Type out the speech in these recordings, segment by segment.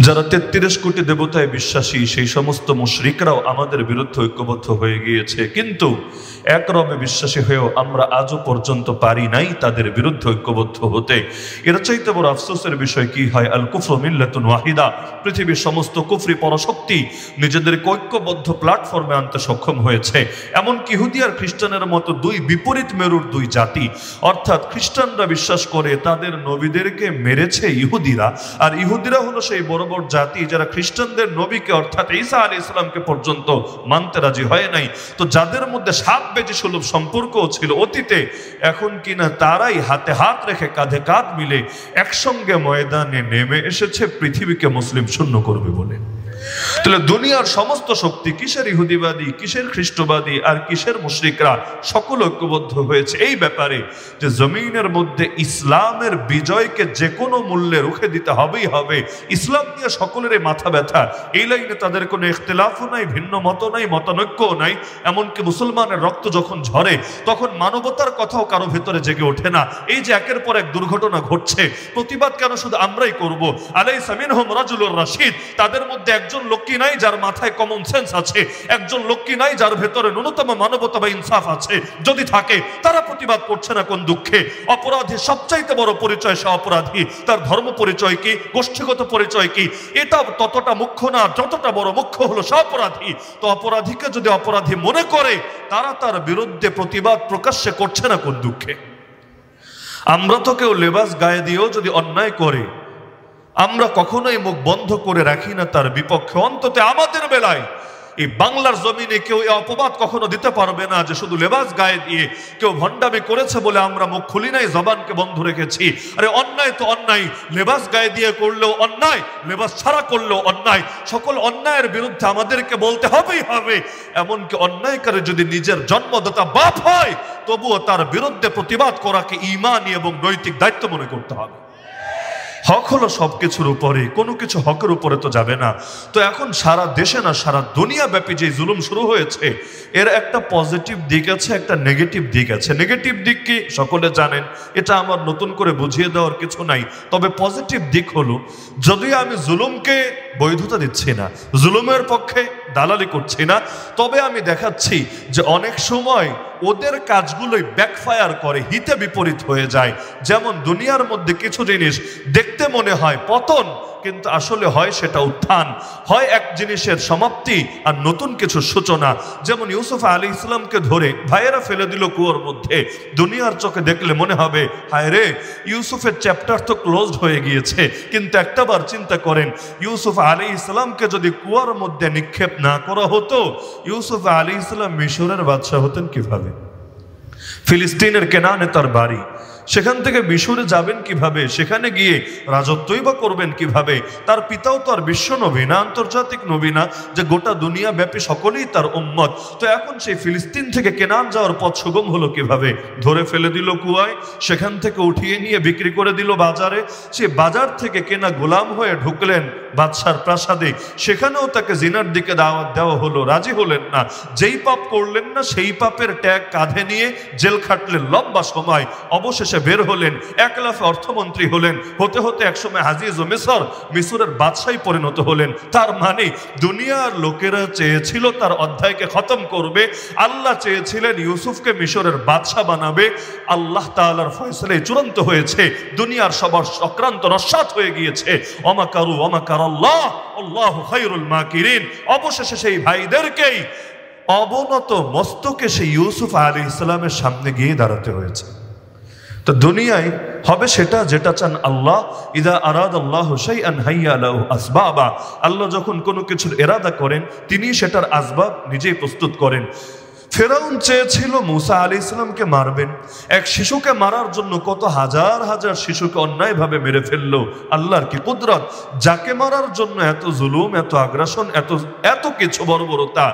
যারা ৩৩ কোটি দেবতায় বিশ্বাসী সেই সমস্ত মুশরিকরাও আমাদের বিরুদ্ধে ঐক্যবদ্ধ হয়ে গিয়েছে, কিন্তু এক রবে বিশ্বাসী হয়েও আমরা আজও পর্যন্ত পারি নাই তাদের বিরুদ্ধে ঐক্যবদ্ধ হতে। এর চাইতে বড় আফসোসের বিষয় কি হয়, আল কুফরু মিল্লাতুন ওয়াহিদা, পৃথিবীর সমস্ত কুফরি পরাশক্তি নিজেদেরকে ঐক্যবদ্ধ প্ল্যাটফর্মে আনতে সক্ষম হয়েছে। এমনকি ইহুদি আর খ্রিস্টানের মতো দুই বিপরীত মেরুর দুই জাতি, অর্থাৎ খ্রিস্টানরা বিশ্বাস করে তাদের নবীদেরকে মেরেছে ইহুদিরা, আর ইহুদিরা হলো সেই বড় বড় জাতি যারা খ্রিস্টানদের নবীকে অর্থাৎ ঈসা আলাইহিস সালামকে পর্যন্ত মানতে রাজি হয় নাই। তো যাদের মধ্যে সাত বেজি সুলভ সম্পর্কও ছিল অতীতে, এখন কিনা তারাই হাতে হাত রেখে কাঁধে কাঁধ মিলে একসঙ্গে ময়দানে নেমে এসেছে পৃথিবীকে মুসলিম শূন্য করবে বলে। তাহলে দুনিয়ার সমস্ত শক্তি, কিসের ইহুদিবাদী, কিসের খ্রিস্টবাদী আর কিসের মুশরিকরা, সকল ঐক্যবদ্ধ হয়েছে এই ব্যাপারে যে জমিনের মধ্যে ইসলামের বিজয়কে যে কোনো মূল্যে রুখে দিতে হবেই হবে। ইসলাম নিয়ে সকলেরই মাথা ব্যথা, এই লাইনে তাদের কোনো ইখতিলাফও নাই, ভিন্ন মত নাই, মতানৈক্যও নাই। এমনকি মুসলমানের রক্ত যখন ঝরে তখন মানবতার কথাও কারো ভেতরে জেগে ওঠে না। এই যে একের পর এক দুর্ঘটনা ঘটছে, প্রতিবাদ কেন শুধু আমরাই করব? আলাইসা মিনহুম রাজুলুর রাশিদ, তাদের মধ্যে একজন লোক কি নাই যার মাথায় কমন সেন্স আছে? একজন লোক কি নাই যার ভেতরে ন্যূনতম মানবতা বা ইনসাফ আছে? যদি থাকে তারা প্রতিবাদ করছে না কোন দুঃখে? অপরাধী সবচাইতে বড় পরিচয় সে অপরাধী, তার ধর্ম পরিচয় কি, গোষ্ঠীগত পরিচয় কি, এটা ততটা মুখ্য না যতটা বড় মুখ্য হলো সে অপরাধী। তো অপরাধীকে যদি অপরাধী মনে করে, তারা তার বিরুদ্ধে প্রতিবাদ প্রকাশ্যে করছে না কোন দুঃখে? আমরা তো কেউ লেবাস গায়ে দিয়েও যদি অন্যায় করে আমরা কখনোই মুখ বন্ধ করে রাখি না তার বিপক্ষে। অন্তত আমাদের বেলায় এই বাংলার জমিনে কেউ এই অপবাদ কখনো দিতে পারবে না যে শুধু লেবাস গায়ে দিয়ে কেউ ভণ্ডামি করেছে বলে আমরা মুখ খুলি নাই, জবানকে বন্ধ রেখেছি। আরে অন্যায় তো অন্যায়, লেবাস গায়ে দিয়ে করলেও অন্যায়, লেবাস ছাড়া করলেও অন্যায়। সকল অন্যায়ের বিরুদ্ধে আমাদেরকে বলতে হবেই হবে। এমনকি অন্যায়কারী যদি নিজের জন্মদাতা বাপ হয়, তবুও তার বিরুদ্ধে প্রতিবাদ করাকে ঈমানী এবং নৈতিক দায়িত্ব মনে করতে হবে। হক হলো সবকিছুর উপরে, কোনো কিছু হকের উপরে তো যাবে না। তো এখন সারা দেশে না সারা দুনিয়া ব্যাপী যে জুলুম শুরু হয়েছে, এর একটা পজিটিভ দিক আছে, একটা নেগেটিভ দিক আছে। নেগেটিভ দিক কি সকলে জানেন, এটা আমার নতুন করে বুঝিয়ে দেওয়ার কিছু নাই। তবে পজিটিভ দিক হলো, যদিও আমি জুলুমকে বৈধতা দিচ্ছি না, জুলুমের পক্ষে দালালি করছি না, তবে আমি দেখাচ্ছি যে অনেক সময় ওদের কাজগুলোই ব্যাকফায়ার করে, হিতে বিপরীত হয়ে যায়। যেমন দুনিয়ার মধ্যে কিছু জিনিস দেখতে মনে হয় পতন, কিন্তু আসলে হয় সেটা উত্থান, হয় এক জিনিসের সমাপ্তি আর নতুন কিছু সূচনা। যেমন ইউসুফ আলাইহিস সালামকে ধরে ভাইয়েরা ফেলে দিল কুয়োর মধ্যে। দুনিয়ার চোখে দেখলে মনে হবে হায় রে, ইউসুফের চ্যাপ্টার তো ক্লোজড হয়ে গিয়েছে। কিন্তু একটাবার চিন্তা করেন, ইউসুফ আলাইহিস সালামকে যদি কুয়োর মধ্যে নিক্ষেপ না করা হতো, ইউসুফ আলাইহিস সালাম মিশরের বাদশা হতেন কিভাবে? ফিলিস্তিনের কেনানে তার বাড়ি, সেখান থেকে মিশরে যাবেন কিভাবে? সেখানে গিয়ে রাজত্বই বা করবেন কিভাবে? তার পিতাও তো আর বিশ্ব নবী না, আন্তর্জাতিক নবী না যে গোটা দুনিয়া ব্যাপী সকলেই তার উম্মত। তো এখন সেই ফিলিস্তিন থেকে কেনান যাওয়ার পথ সুগম হলো কিভাবে? ধরে ফেলে দিল কুয়ায়, সেখান থেকে উঠিয়ে নিয়ে বিক্রি করে দিল বাজারে। সে বাজার থেকে কেনা গোলাম হয়ে ঢুকলেন বাদশার প্রাসাদে, সেখানেও তাকে জিনার দিকে দাওয়াত দেওয়া হলো, রাজি হলেন না। যেই পাপ করলেন না সেই পাপের ট্যাগ কাঁধে নিয়ে জেল খাটলেন লম্বা সময়। অবশেষে বের হলেন, এক লাফে অর্থমন্ত্রী হলেন, হতে হতে একসময় আজিজ ও মিশরের বাদশাহী পরিণত হলেন। তার মানে দুনিয়ার লোকেরা চেয়েছিল তার অধ্যায়কে খতম করবে, আল্লাহ চেয়েছিলেন ইউসুফকে মিশরের বাদশা বানাবে। আল্লাহ তাআলার ফয়সালায় চূড়ান্ত হয়েছে, দুনিয়ার সবার চক্রান্ত নস্যাৎ হয়ে গিয়েছে। ওয়ামাকারু ওয়ামাকারাল্লাহ আল্লাহু খায়রুল মাকিরিন। অবশেষে সেই ভাইদেরকেই অবনত মস্তকে সেই ইউসুফ আলাইহিস সালামের সামনে গিয়ে দাঁড়াতে হয়েছে। তো দুনিয়ায় হবে সেটা যেটা চান আল্লাহ। ইদা আরাদাল্লাহু শাইআন হাইয়া লাহু আসবাবা, আল্লাহ যখন কোনো কিছুর ইরাদা করেন তিনি সেটার আসবাব নিজেই প্রস্তুত করেন। ফেরাউন চেয়েছিল মুসা আলাইহিস সালামকে মারবেন, এক শিশুকে মারার জন্য কত হাজার হাজার শিশুকে অন্যায়ভাবে মেরে ফেললো। আল্লাহর কি কুদরত, যাকে মারার জন্য এত জুলুম, এত আগ্রাসন, এত কিছু বর্বরতা,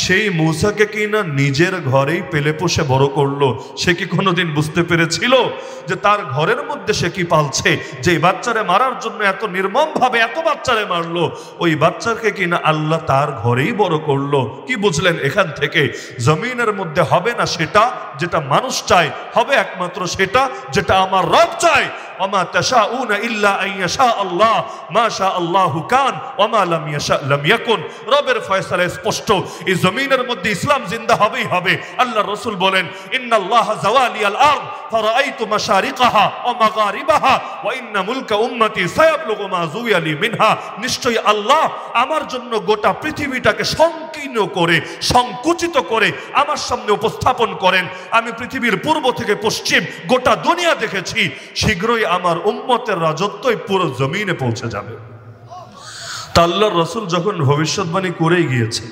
সেই মুসাকে কিনা নিজের ঘরেই পেলে পোষে বড় করলো। সে কি কোনোদিন বুঝতে পেরেছিল যে তার ঘরের মধ্যে সে কি পালছে? যে বাচ্চারে মারার জন্য এত নির্মম ভাবে এত বাচ্চারে মারলো, ওই বাচ্চাকে কিনা আল্লাহ তার ঘরেই বড় করলো। কি বুঝলেন এখান থেকে? জমিনের মধ্যে হবে না সেটা যেটা মানুষ চায়, হবে একমাত্র সেটা যেটা আমার রব চায়। ওমা তাশাউনা ইল্লা আন ইয়াশা আল্লাহ মা শা আল্লাহু কান ওমা লাম ইয়াশা লাম ইয়াকুন। রবের ফয়সালা স্পষ্ট, এই জমিনের মধ্যে ইসলাম জিন্দা হবেই হবে। আল্লাহর রাসূল বলেন, ইন্নাল্লাহা যাওয়ালিয়াল আরদ ফারাআইতু মাশারিকাহা ওয়া মাগারিবাহা ওয়া ইন্না মুলকা উম্মতি সায়াবলুগু মা যুয়ালি মিনহা। নিশ্চয়ই আল্লাহ আমার জন্য গোটা পৃথিবীটাকে সংকীর্ণ করে, সংকুচিত করে আমার সামনে উপস্থাপন করেন। আমি পৃথিবীর পূর্ব থেকে পশ্চিম গোটা দুনিয়া দেখেছি, শীঘ্রই আমার উম্মতের রাজত্বই পুরো জমিনে পৌঁছে যাবে। তা আল্লাহর রাসূল যখন ভবিষ্যৎবাণী করেই গিয়েছে,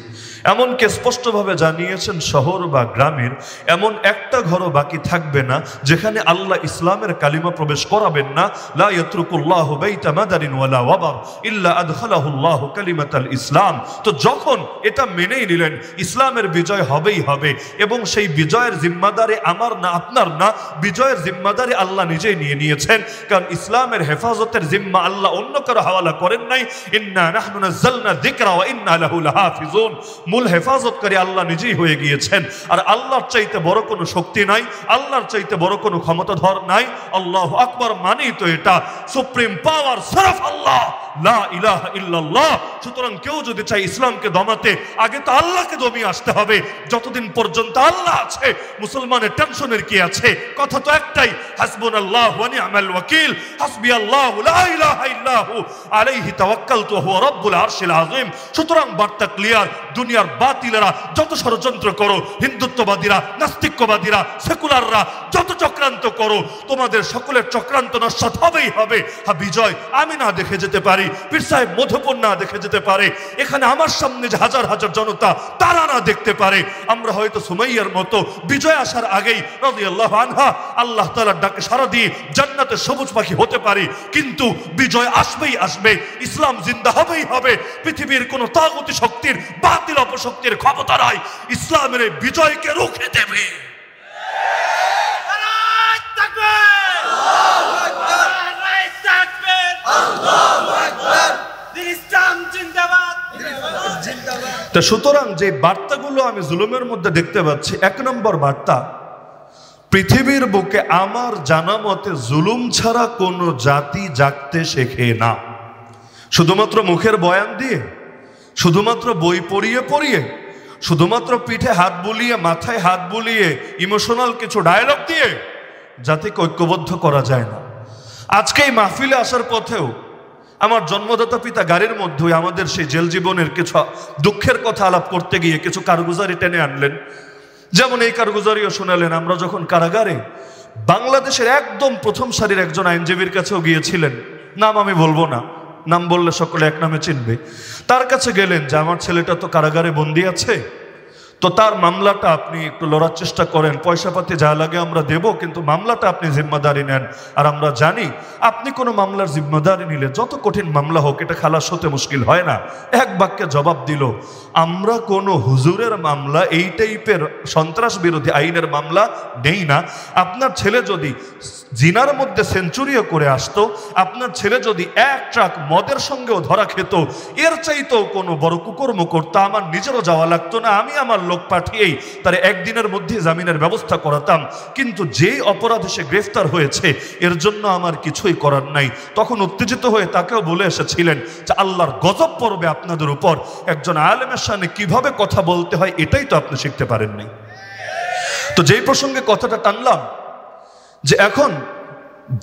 এমনকি স্পষ্টভাবে জানিয়েছেন শহর বা গ্রামের এমন একটা ঘরও বাকি থাকবে না যেখানে আল্লাহ ইসলামের কালিমা প্রবেশ করাবেন না। লা ইয়াতরুকুল্লাহু বাইতা মাদারিন ওয়ালা ওয়াবার ইল্লা আদখালাহুল্লাহু কালিমাতাল ইসলাম। তো যখন এটা মেনেই নিলেন ইসলামের বিজয় হবেই হবে, এবং সেই বিজয়ের জিম্মাদারি আমার না, আপনার না, বিজয়ের জিম্মাদারি আল্লাহ নিজেই নিয়ে নিয়েছেন। কারণ ইসলামের হেফাজতের জিম্মা আল্লাহ অন্য কারো হাওয়ালা করেন নাই। ইন্না নাহনু নাযালনা যিকরা ওয়া ইন্না লাহু লাহাফিজুন। মূল হেফাজতকারী আল্লাহ নিজেই হয়ে গিয়েছেন। আর আল্লাহর চাইতে বড় কোনো শক্তি নাই, আল্লাহর চাইতে বড় কোনো ক্ষমতাধর নাই। আল্লাহু আকবার মানেই তো এটা সুপ্রিম পাওয়ার সির্ফ আল্লাহ, লা ইলাহা ইল্লাল্লাহ। সুতরাং কেউ যদি চাই ইসলামকে দমাতে, আগে তো আল্লাহকে দমিয়ে আসতে হবে। যতদিন পর্যন্ত আল্লাহ আছে মুসলমানের টেনশনের কি আছে? কথা তো একটাই, হাসবুনাল্লাহু ওয়া নি'মাল ওয়াকিল, হাসবিয়াল্লাহু লা ইলাহা ইল্লাহু আলাইহি তাওয়াক্কালতু ওয়া হুয়া রাব্বুল আরশিল আযীম। সুতরাং বার্তা ক্লিয়ার, দুনিয়ার বাতিলেরা যত ষড়যন্ত্র করো, হিন্দুত্ববাদীরা, নাস্তিক্যবাদীরা, সেকুলাররা যত চক্রান্ত করো, তোমাদের সকলের চক্রান্ত নস্যাৎ হবেই হবে। হ্যাঁ, বিজয় আমি না দেখে যেতে পারি, পীর সাহেব মধুপুর না দেখে যেতে পারে, এখানে আমার সামনে যে হাজার হাজার জনতা তারা না দেখতে পারে। আমরা হয়তো সুমাইয়ার মতো বিজয় আসার আগেই রাদিয়াল্লাহু আনহা আল্লাহ তাআলার ডাকে সাড়া দিয়ে জান্নাতের সবুজ পাখি হতে পারি, কিন্তু বিজয় আসবেই আসবে, ইসলাম জিন্দা হবেই হবে। পৃথিবীর কোন তাগুতি শক্তির, বাতিল অপশক্তির ক্ষমতা নাই ইসলামের এই বিজয়কে রুখে দেবে। তো সুতরাং যে বার্তাগুলো আমি জুলুমের মধ্যে দেখতে পাচ্ছি, এক নম্বর বার্তা, পৃথিবীর বুকে আমার জানা মতে জুলুম ছাড়া কোনো জাতি জাগতে শেখে না। শুধুমাত্র মুখের বয়ান দিয়ে, শুধুমাত্র বই পড়িয়ে পড়িয়ে, শুধুমাত্র পিঠে হাত বুলিয়ে, মাথায় হাত বুলিয়ে, ইমোশনাল কিছু ডায়লগ দিয়ে জাতিকে ঐক্যবদ্ধ করা যায় না। আজকে এই মাহফিলে আসার পথেও আমার জন্মদাতা পিতা গাড়ির মধ্যে আমাদের সেই জেল জীবনের কিছু দুঃখের কথা আলাপ করতে গিয়ে কিছু কারগুজারি টেনে আনলেন। যেমন এই কারগুজারিও শোনালেন, আমরা যখন কারাগারে বাংলাদেশের একদম প্রথম সারির একজন আইনজীবীর কাছেও গিয়েছিলেন, নাম আমি বলবো না, নাম বললে সকলে এক নামে চিনবে, তার কাছে গেলেন যে আমার ছেলেটা তো কারাগারে বন্দী আছে, তো তার মামলাটা আপনি একটু লড়ার চেষ্টা করেন, পয়সাপাতি যা লাগে আমরা দেব, কিন্তু মামলাটা আপনি জিম্মাদারি নেন। আর আমরা জানি আপনি কোনো মামলার জিম্মাদারি নিলে যত কঠিন মামলা হোক এটা খালাস হতে মুশকিল হয় না। এক বাক্যে জবাব দিল, আমরা কোনো হুজুরের মামলা, এই টাইপের সন্ত্রাস বিরোধী আইনের মামলা নেই না। আপনার ছেলে যদি জিনার মধ্যে সেঞ্চুরিও করে আসতো, আপনার ছেলে যদি এক ট্রাক মদের সঙ্গেও ধরা খেত, এর চাইতেও কোনো বড় কুকর্ম করতো, আমার নিজেরও যাওয়া লাগতো না, আমি আমার লোক পাঠিয়েই তার একদিনের মধ্যে জামিনের ব্যবস্থা করাতাম। কিন্তু যেই অপরাধে সে গ্রেফতার হয়েছে এর জন্য আমার কিছুই করার নাই। তখন উত্তেজিত হয়ে তাকেও বলে এসেছিলেন যে আল্লাহর গজব পড়বে আপনাদের উপর। একজন আলেমের সামনে কিভাবে কথা বলতে হয় এটাই তো আপনি শিখতে পারেননি। তো যেই প্রসঙ্গে কথাটা টানলাম, যে এখন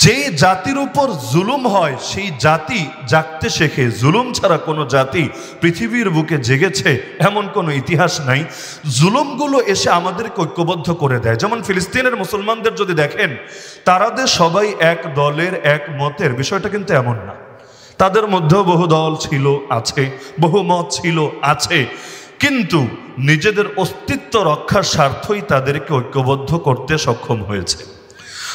যে জাতির উপর জুলুম হয় সেই জাতি জাগতে শেখে। জুলুম ছাড়া কোনো জাতি পৃথিবীর বুকে জেগেছে এমন কোনো ইতিহাস নাই। জুলুমগুলো এসে আমাদেরকে ঐক্যবদ্ধ করে দেয়। যেমন ফিলিস্তিনের মুসলমানদের যদি দেখেন, তারাদের সবাই এক দলের, এক মতের, বিষয়টা কিন্তু এমন না। তাদের মধ্যেও বহু দল ছিল, আছে, বহু মত ছিল, আছে, কিন্তু নিজেদের অস্তিত্ব রক্ষার স্বার্থই তাদেরকে ঐক্যবদ্ধ করতে সক্ষম হয়েছে।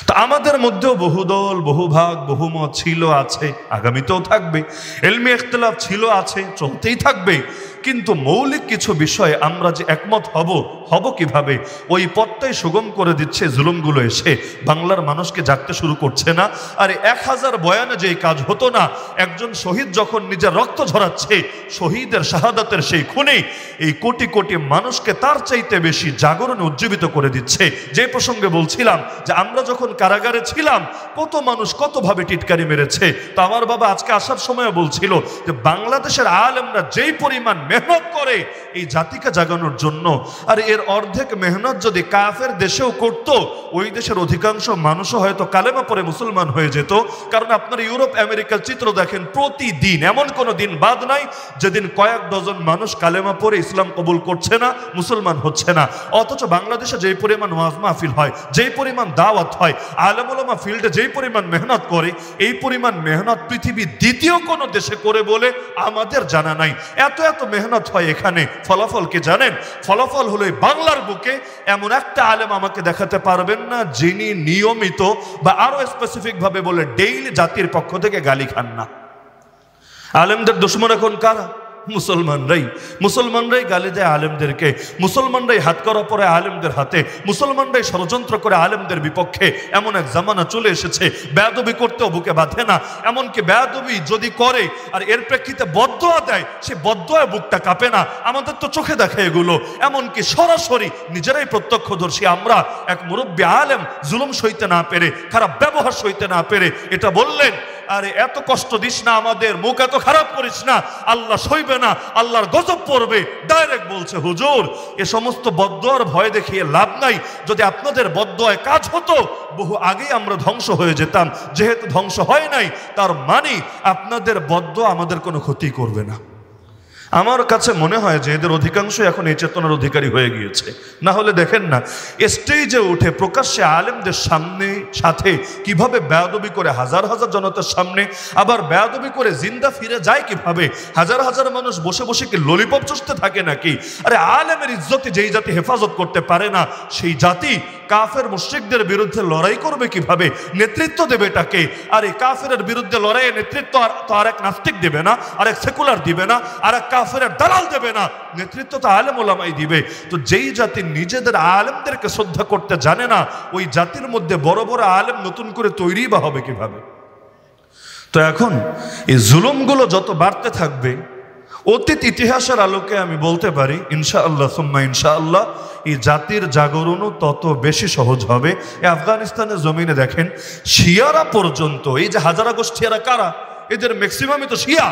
তা আমাদের মধ্যেও বহুদল, বহুভাগ, বহুমত ছিল, আছে, আগামীতেও থাকবে। ইলমি ইখতিলাফ ছিল, আছে, চলতেই থাকবে। কিন্তু মৌলিক কিছু বিষয়ে আমরা যে একমত হব কিভাবে, ওই পথটাই সুগম করে দিচ্ছে জুলুমগুলো এসে বাংলার মানুষকে জাগতে শুরু করছে না। আর 1000 বয়ানে যেই কাজ হতো না, একজন শহীদ যখন নিজের রক্ত ঝরাচ্ছে, শহীদের শাহাদাতের সেই খুনে এই কোটি কোটি মানুষকে তার চাইতে বেশি জাগরণে উজ্জীবিত করে দিচ্ছে। যে প্রসঙ্গে বলছিলাম যে আমরা যখন কারাগারে ছিলাম কত মানুষ কতভাবে টিটকারি মেরেছে। তো আমার বাবা আজকে আসার সময় বলছিল যে বাংলাদেশের আলেমরা যেই পরিমাণ মেহনত করে এই জাতিকে জাগানোর জন্য, আর এর অর্ধেক মেহনত যদি কাফের দেশেও করত, ওই দেশের অধিকাংশ মানুষও হয়তো কালেমা পড়ে মুসলমান হয়ে যেত। কারণ আপনারা ইউরোপ আমেরিকার চিত্র দেখেন, প্রতিদিন এমন কোনো দিন বাদ নাই যেদিন কয়েক ডজন মানুষ কালেমা পড়ে ইসলাম কবুল করছে না, মুসলমান হচ্ছে না। অথচ বাংলাদেশে যেই পরিমাণ ওয়াজ মাহফিল হয়, যেই পরিমাণ দাওয়াত হয়, আলেম ওলামা ফিল্ডে যেই পরিমাণ মেহনত করে, এই পরিমাণ মেহনত পৃথিবীর দ্বিতীয় কোনো দেশে করে বলে আমাদের জানা নাই। এত এত মেহনত হয় এখানে, ফলাফল কি জানেন? ফলাফল হলো বাংলার বুকে এমন একটা আলেম আমাকে দেখাতে পারবেন না যিনি নিয়মিত বা আরো স্পেসিফিক ভাবে বলে ডেইলি জাতির পক্ষ থেকে গালি খান না। আলেমদের দুশমন এখন কারা? মুসলমানরাই গালি দেয় আলেমদেরকে, মুসলমানরাই হাত করা পরে আলেমদের হাতে, মুসলমানরাই ষড়যন্ত্র করে আলেমদের বিপক্ষে। এমন এক জামানা চলে এসেছে বেয়াদবি করতেও বুকে বাঁধে না। এমনকি বেয়াদবি যদি করে আর এর প্রেক্ষিতে বদদোয়া দেয়, সে বদদোয়া বুকটা কাঁপে না। আমাদের তো চোখে দেখে এগুলো, এমনকি সরাসরি নিজেরাই প্রত্যক্ষদর্শী। আমরা এক মুরব্বী আলেম জুলুম সইতে না পেরে, খারাপ ব্যবহার সইতে না পেরে এটা বললেন, আরে এত কষ্ট দিস না আমাদের, মুখ এত খারাপ করিস না, আল্লাহ সইবে না, আল্লাহর গজব পড়বে। ডাইরেক্ট বলছে, হুজুর এ সমস্ত বদদোয়ার ভয় দেখিয়ে লাভ নাই। যদি আপনাদের বদদোয়ায় কাজ হতো বহু আগেই আমরা ধ্বংস হয়ে যেতাম। যেহেতু ধ্বংস হয় নাই, তার মানে আপনাদের বদদোয়া আমাদের কোনো ক্ষতি করবে না। আমার কাছে মনে হয় যে এদের অধিকাংশ এখন এই চেতনার অধিকারী হয়ে গিয়েছে। না হলে দেখেন না, স্টেজে উঠে প্রকাশ্যে আলেমদের সামনে সাথে কিভাবে বেয়াদবি করে হাজার হাজার জনতার সামনে, আবার বেয়াদবি করে জিন্দা ফিরে যায় কিভাবে। হাজার হাজার মানুষ বসে বসে কি ললিপপ চষতে থাকে নাকি? আরে আলেমের ইজ্জতে যেই জাতি হেফাজত করতে পারে না, সেই জাতি কাফের মুশরিকদের বিরুদ্ধে লড়াই করবে কিভাবে? নেতৃত্ব দেবে তাকে। আর এই কাফেরের বিরুদ্ধে লড়াইয়ের নেতৃত্ব আর এক নাস্তিক দেবে না, আর এক সেকুলার দিবে না, আর এক কাফেরের দালাল দেবে না, নেতৃত্ব তো আলেম ওলামাই দিবে। তো যেই জাতি নিজেদের আলেমদেরকে শ্রদ্ধা করতে জানে না, ওই জাতির মধ্যে বড় বড় আলেম নতুন করে তৈরি বা হবে কিভাবে? তো এখন এই জুলুমগুলো যত বাড়তে থাকবে, অতীত ইতিহাসের আলোকে আমি বলতে পারি ইনশাআল্লাহ সুম্মা ইনশাআল্লাহ এই জাতির জাগরণও তত বেশি সহজ হবে। আফগানিস্তানের জমিনে দেখেন, শিয়ারা পর্যন্ত, এই যে হাজারা গোষ্ঠীরা কারা, এদের ম্যাক্সিমামই তো শিয়া।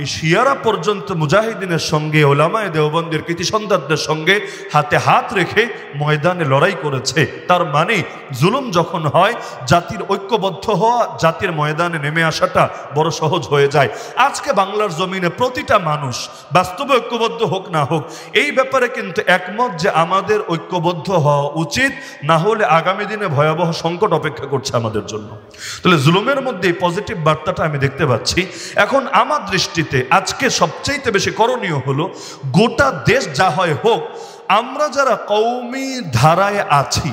এই শিয়ারা পর্যন্ত মুজাহিদিনের সঙ্গে, ওলামায়ে দেওবন্দের কৃতি সন্তানদের সঙ্গে হাতে হাত রেখে ময়দানে লড়াই করেছে। তার মানে জুলুম যখন হয়, জাতির ঐক্যবদ্ধ হওয়া, জাতির ময়দানে নেমে আসাটা বড় সহজ হয়ে যায়। আজকে বাংলার জমিনে প্রতিটা মানুষ বাস্তবে ঐক্যবদ্ধ হোক না হোক, এই ব্যাপারে কিন্তু একমত যে আমাদের ঐক্যবদ্ধ হওয়া উচিত, না হলে আগামী দিনে ভয়াবহ সংকট অপেক্ষা করছে আমাদের জন্য। তাহলে জুলুমের মধ্যে পজিটিভ বার্তাটা আমি দেখতে পাচ্ছি। এখন আমার দৃষ্টি আজকে সবচেয়ে বেশি করণীয় হলো, গোটা দেশ যা হয় হোক, আমরা যারা কওমি ধারায় আছি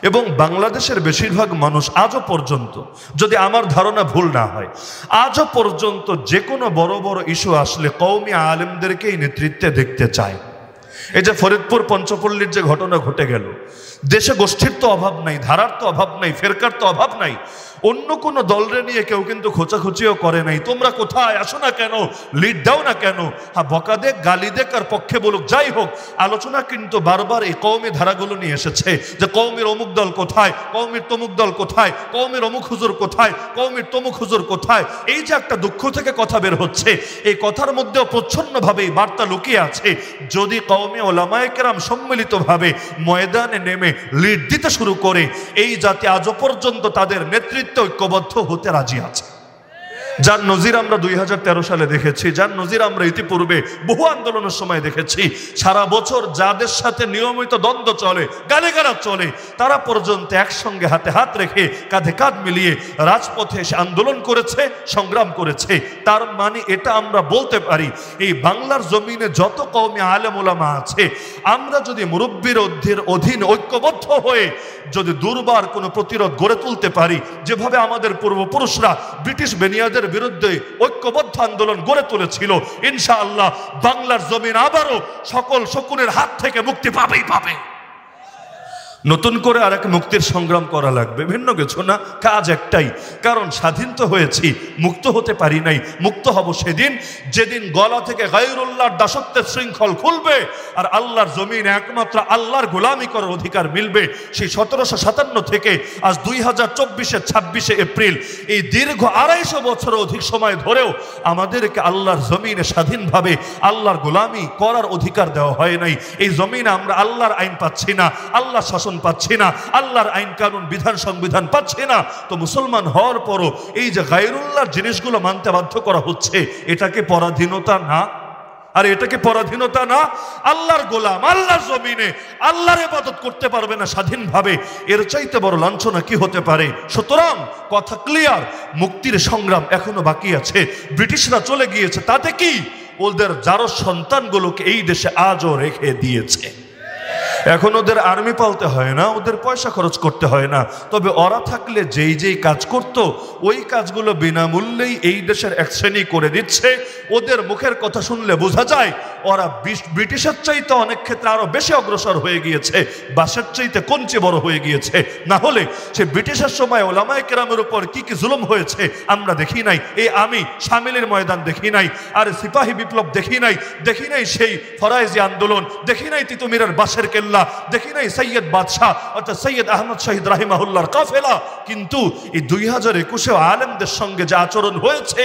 এবং বাংলাদেশের বেশিরভাগ মানুষ আজও পর্যন্ত, যদি আমার ধারণা ভুল না হয়, আজও পর্যন্ত যে কোনো বড় বড় ইস্যু আসলে কওমি আলেমদেরকেই নেতৃত্বে দেখতে চায়। এই যে ফরিদপুর পঞ্চপল্লীর যে ঘটনা ঘটে গেল, দেশে গোষ্ঠীর তো অভাব নাই, ধারার তো অভাব নাই, ফেরকার তো অভাব নাই। অন্য কোনো দলরে নিয়ে কেউ কিন্তু খোঁচাখুচিও করে নাই, তোমরা কোথায়, আসো না কেন, লিড দাও না কেন। হ্যাঁ, বকা দেখ, গালি দেখ আর পক্ষে বলুক, যাই হোক, আলোচনা কিন্তু বারবার এই কওমি ধারাগুলো নিয়ে এসেছে যে কওমির অমুক দল কোথায়, কওমির তমুক দল কোথায়, কওমির অমুক হুজুর কোথায়, কওমির তমুক হুজুর কোথায়। এই যে একটা দুঃখ থেকে কথা বের হচ্ছে, এই কথার মধ্যেও প্রচ্ছন্নভাবে এই বার্তা লুকিয়ে আছে। যদি কওমি ওলামায়ে কেরাম সম্মিলিতভাবে ময়দানে নেমে লিড দিতে শুরু করে, এই জাতি আজও পর্যন্ত তাদের নেতৃত্ব ঐক্যবদ্ধ হতে রাজি আছে। যার নজির আমরা 2013 সালে দেখেছি, যার নজির আমরা ইতিপূর্বে বহু আন্দোলনের সময় দেখেছি। সারা বছর যাদের সাথে নিয়মিত দ্বন্দ্ব চলে, গালিগালাজ চলে, তারা পর্যন্ত একসঙ্গে হাতে হাত রেখে কাঁধে কাঁধ মিলিয়ে রাজপথে এসে আন্দোলন করেছে, সংগ্রাম করেছে। তার মানে এটা আমরা বলতে পারি, এই বাংলার জমিনে যত কওমি আলেম ওলামা আছে, আমরা যদি মুরব্বির অধীন ঐক্যবদ্ধ হয়ে যদি দুর্বার কোনো প্রতিরোধ গড়ে তুলতে পারি, যেভাবে আমাদের পূর্বপুরুষরা ব্রিটিশ বেনিয়াদের বিরুদ্ধে ঐক্যবদ্ধ আন্দোলন গড়ে তুলেছিল, ইনশাআল্লাহ বাংলার জমিন আবারও সকল শকুনের হাত থেকে মুক্তি পাবেই পাবে। নতুন করে আর এক মুক্তির সংগ্রাম করা লাগবে, ভিন্ন কিছু না, কাজ একটাই। কারণ স্বাধীন তো হয়েছি, মুক্ত হতে পারি নাই। মুক্ত হব সেদিন যেদিন গলা থেকে গায়রুল্লাহর দাসত্বের শৃঙ্খল খুলবে আর আল্লাহর জমিনে একমাত্র আল্লাহর গোলামি করার অধিকার মিলবে। সেই 1757 থেকে আজ 2024-এর 26শে এপ্রিল, এই দীর্ঘ 250 বছরের অধিক সময় ধরেও আমাদেরকে আল্লাহর জমিনে স্বাধীনভাবে আল্লাহর গোলামি করার অধিকার দেওয়া হয় নাই। এই জমিনে আমরা আল্লাহর আইন পাচ্ছি না, আল্লাহর শাসন পাচ্ছি না, আল্লাহর আইন কানুন বিধান সংবিধান পাচ্ছি না। তো মুসলমান হওয়ার পরও এই যে গায়রুল্লাহর জিনিসগুলো মানতে বাধ্য করা হচ্ছে, এটাকে পরাধীনতা না? আর এটাকে পরাধীনতা না? আল্লাহর গোলাম আল্লাহর জমিনে আল্লাহর ইবাদত করতে পারবে না স্বাধীনভাবে, এর চাইতে বড় লাঞ্ছনা কি হতে পারে? সুতরাং কথা ক্লিয়ার, মুক্তির সংগ্রাম এখনো বাকি আছে। ব্রিটিশরা চলে গিয়েছে, তাতে কি? ওদের যারো সন্তানগুলোকে এই দেশে আজও রেখে দিয়েছে। এখন ওদের আর্মি পালতে হয় না, ওদের পয়সা খরচ করতে হয় না। তবে ওরা থাকলে যেই যেই কাজ করত, ওই কাজগুলো বিনামূল্যেই এই দেশের এক শ্রেণী করে দিচ্ছে। ওদের মুখের কথা শুনলে বোঝা যায় ওরা ব্রিটিশের চাইতে অনেক ক্ষেত্রে আরো বেশি অগ্রসর হয়ে গিয়েছে, বাসের চাইতে কঞ্চি বড় হয়ে গিয়েছে। না হলে সে ব্রিটিশের সময় ওলামায়ে কেরামের উপর কি কি জুলুম হয়েছে আমরা দেখি নাই? এই আমি শামিলের ময়দান দেখি নাই, আর সিপাহী বিপ্লব দেখি নাই, দেখি নাই সেই ফরাইজি আন্দোলন, দেখি নাই তিতুমিরের বাসের কেল্লা, দেখি নাই সৈয়দ বাদশাহ অর্থাৎ সৈয়দ আহমদ শহীদ রাহিমাহুল্লাহর কাফেলা। কিন্তু এই 2021-এ আলেমদের সঙ্গে যে আচরণ হয়েছে,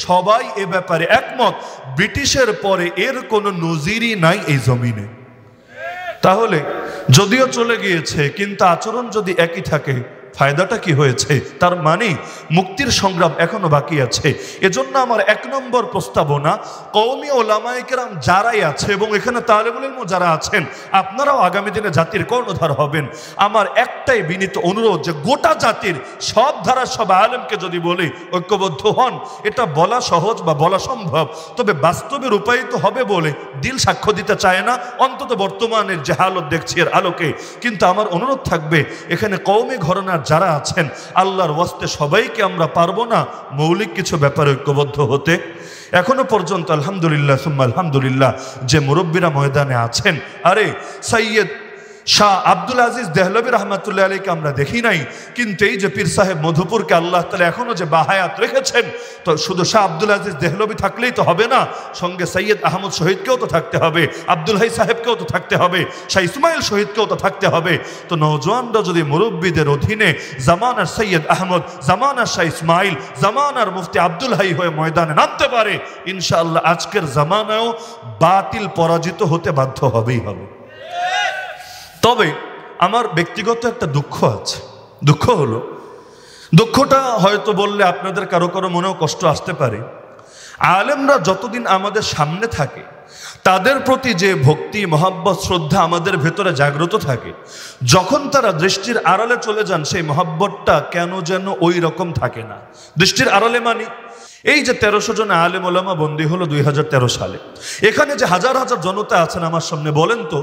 সবাই এ ব্যাপারে একমত, ব্রিটিশের পরে এর কোনো নজিরই নাই এই জমিনে। তাহলে যদিও চলে গিয়েছে, কিন্তু আচরণ যদি একই থাকে, ফায়দাটা কি হয়েছে? তার মানে মুক্তির সংগ্রাম এখনো বাকি আছে। এজন্য আমার 1 নম্বর প্রস্তাবনা, কওমি ওলামায়ে কেরাম যারাই আছে এবং এখানে তালেবুল ইলম যারা আছেন, আপনারাও আগামী দিনে জাতির কর্ণধার হবেন। আমার একটাই বিনীত অনুরোধ যে গোটা জাতির সব ধারার সব আলেমকে যদি বলে ঐক্যবদ্ধ হন, এটা বলা সহজ বা বলা সম্ভব, তবে বাস্তবে রূপায়িত হবে বলে দিল সাক্ষ্য দিতে চায় না, অন্তত বর্তমানের যে হালত দেখছি এর আলোকে। কিন্তু আমার অনুরোধ থাকবে, এখানে কওমি ঘরানার যারা আছেন, আল্লাহর ওয়াস্তে সবাইকে আমরা পারবো না মৌলিক কিছু ব্যাপারে ঐক্যবদ্ধ হতে? এখনো পর্যন্ত আলহামদুলিল্লাহ সুম্মা আলহামদুলিল্লাহ যে মুরব্বীরা ময়দানে আছেন, আরে সৈয়দ শাহ আব্দুল আজিজ দেহলভী রহমাতুল্লাহ আলাইহিকে আমরা দেখি নাই, কিন্তু এই যে পীর সাহেব মধুপুরকে আল্লাহ তাআলা এখনো যে বাহায়াত রেখেছেন, তো শুধু শাহ আব্দুল আজিজ দেহলভী থাকলেই তো হবে না, সঙ্গে সৈয়দ আহমদ শহীদকেও তো থাকতে হবে, আব্দুল হাই সাহেবকেও তো থাকতে হবে, শাহ ইসমাইল শহীদকেও তো থাকতে হবে। তো নওজোয়ানরা যদি মুরব্বীদের অধীনে জামানার সৈয়দ আহমদ, জামানার শাহ ইসমাইল, জামানার মুফতি আব্দুল হাই হয়ে ময়দানে নামতে পারে, ইনশাআল্লাহ আজকের জামানায়ও বাতিল পরাজিত হতে বাধ্য হবেই হবে। তবে আমার ব্যক্তিগত একটা দুঃখ আছে। দুঃখ হলো, দুঃখটা হয়তো বললে আপনাদের কারো কারো মনেও কষ্ট আসতে পারে, আলেমরা যতদিন আমাদের সামনে থাকে, তাদের প্রতি যে ভক্তি মহব্বত শ্রদ্ধা আমাদের ভেতরে জাগ্রত থাকে, যখন তারা দৃষ্টির আড়ালে চলে যান, সেই মহব্বতটা কেন যেন ওই রকম থাকে না। দৃষ্টির আড়ালে মানে এই যে 1300 জন আলেম ওলামা বন্দী হলো 2013 সালে, এখানে যে হাজার হাজার জনতা আছেন আমার সামনে, বলেন তো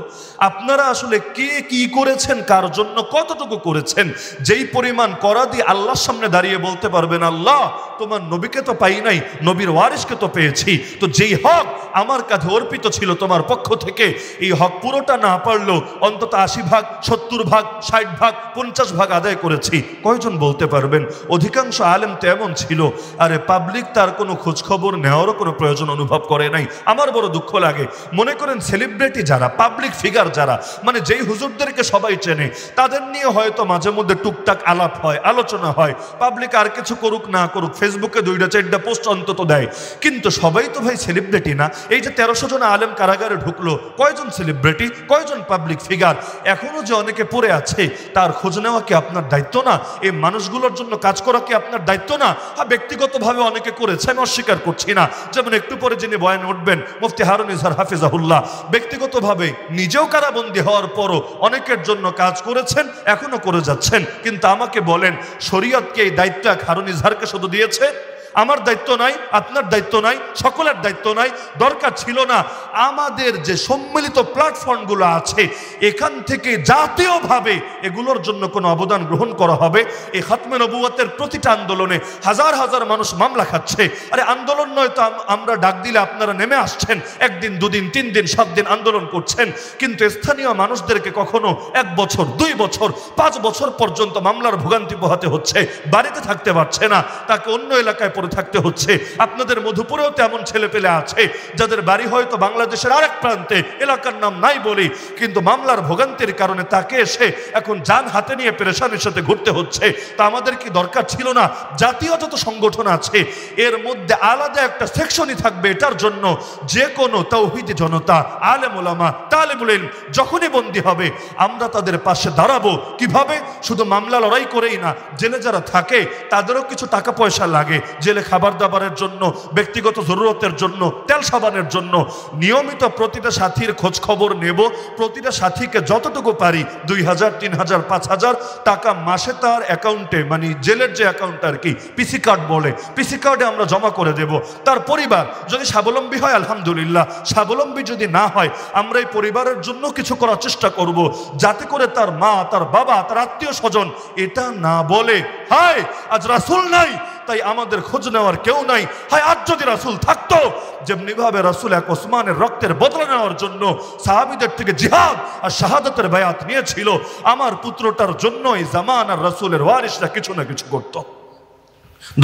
আপনারা আসলে কে কি করেছেন, কার জন্য কতটুকু করেছেন? যেই পরিমাণ করা দিয়ে আল্লাহর সামনে দাঁড়িয়ে বলতে পারবেন, আল্লাহ তোমার নবীকে তো পাই নাই, নবীর ওয়ারিসকে তো পেয়েছি, তো যেই হক আমার কাছে অর্পিত ছিল তোমার পক্ষ থেকে, এই হক পুরোটা না পারলেও অন্তত 80 ভাগ 70 ভাগ 60 ভাগ 50 ভাগ আদায় করেছি। কয়জন বলতে পারবেন? অধিকাংশ আলেম তো এমন ছিল, আরে পাবলিক তার কোনো খোঁজ খবর নেওয়ারও কোনো প্রয়োজন অনুভব করে নাই। আমার বড় দুঃখ লাগে, মনে করেন সেলিব্রিটি যারা, পাবলিক ফিগার যারা, মানে যেই হুজুরদেরকে সবাই চেনে, তাদের নিয়ে হয়তো মাঝে মধ্যে টুকটাক আলাপ হয়, আলোচনা হয়, পাবলিক আর কিছু করুক না করুক, ফেসবুকে 2-4টা পোস্ট অন্তত দেয়, কিন্তু সবাই তো ভাই সেলিব্রিটি না। এই যে 1300 জন আলেম কারাগারে ঢুকলো, কয়জন সেলিব্রিটি, কয়জন পাবলিক ফিগার? এখনো যে অনেকে পড়ে আছে, তার খোঁজ নেওয়া কি আপনার দায়িত্ব না? এই মানুষগুলোর জন্য কাজ করা কি আপনার দায়িত্ব না? হ্যাঁ, ব্যক্তিগতভাবে অনেকে করেছে, আমি অস্বীকার করছি না। যেমন একটু পরে যিনি বয়ানে উঠবেন, মুফতি হারুন ইজহার হাফিজাহুল্লাহ, ব্যক্তিগতভাবে নিজেও কারাবন্দী হওয়ার পরও অনেকের জন্য কাজ করেছেন, এখনো করে যাচ্ছেন। কিন্তু আমাকে বলেন, শরীয়তকে এই দায়িত্ব হারুন ইজহারকে শুধু দিয়েছে? আমার দায়িত্ব নাই, আপনার দায়িত্ব নাই, সকলের দায়িত্ব নাই, দরকার ছিল না। আমাদের যে সম্মিলিত প্ল্যাটফর্মগুলো আছে এখান থেকে জাতীয়ভাবে এগুলোর জন্য কোনো অবদান গ্রহণ করা হবে। এই খাতমে নবুয়তের প্রতিটা আন্দোলনে হাজার হাজার মানুষ মামলা খাচ্ছে। আরে আন্দোলন নয় তো, আমরা ডাক দিলে আপনারা নেমে আসছেন, একদিন দুদিন 3 দিন 7 দিন আন্দোলন করছেন, কিন্তু স্থানীয় মানুষদেরকে কখনো 1 বছর 2 বছর 5 বছর পর্যন্ত মামলার ভোগান্তি পোহাতে হচ্ছে, বাড়িতে থাকতে পারছে না, তাকে অন্য এলাকায় পড়ে থাকতে হচ্ছে। আপনাদের মধুপুরেও তেমন ছেলে পেলে আছে যাদের বাড়ি হয়তো বাংলাদেশের আরেক প্রান্তে, এলাকার নাম নাই বলি, কিন্তু মামলার ভোগান্তির কারণে তাকে এসে এখন যান হাতে নিয়ে পেরেশানির সাথে ঘুরতে হচ্ছে। তা আমাদের কি দরকার ছিল না জাতীয় যত সংগঠন আছে এর মধ্যে আলাদা একটা সেকশনই থাকবে এটার জন্য, যে কোনো তাওহীদি জনতা, আলেম ওলামা, তালেবুল ইলম যখনই বন্দী হবে আমরা তাদের পাশে দাঁড়াবো। কিভাবে? শুধু মামলা লড়াই করেই না, জেলে যারা থাকে তাদেরও কিছু টাকা পয়সা লাগে, জেলে খাবার দাবারের জন্য, ব্যক্তিগত জরুরতের জন্য, তেল সাবানের জন্য। নিয়মিত প্রতিটা সাথীর খোঁজ খবর নেব, প্রতিটা সাথীকে যতটুকু পারি 2000, 3000, 5000 টাকা মাসে তার অ্যাকাউন্টে, মানে জেলের যে অ্যাকাউন্ট আর কি, পিসি কার্ড বলে, পিসি কার্ডে আমরা জমা করে দেব। তার পরিবার যদি স্বাবলম্বী হয় আলহামদুলিল্লাহ, স্বাবলম্বী যদি না হয় আমরা এই পরিবারের জন্য কিছু করার চেষ্টা করব, যাতে করে তার মা, তার বাবা, তার আত্মীয় স্বজন এটা না বলে হায় আজ রাসূল নাই তাই আমাদের খোঁজ নেওয়ার কেউ নাই। হায় আজ যদি রাসূল থাকতো, যেমনি ভাবে রাসূল এক ওসমানের রক্তের বদলা নেওয়ার জন্য সাহাবীদের থেকে জিহাদ আর শাহাদাতের বায়াত নিয়েছিল, আমার পুত্রটার জন্য এই জামানার রাসূলের ওয়ারিসরা কিছু না কিছু করত।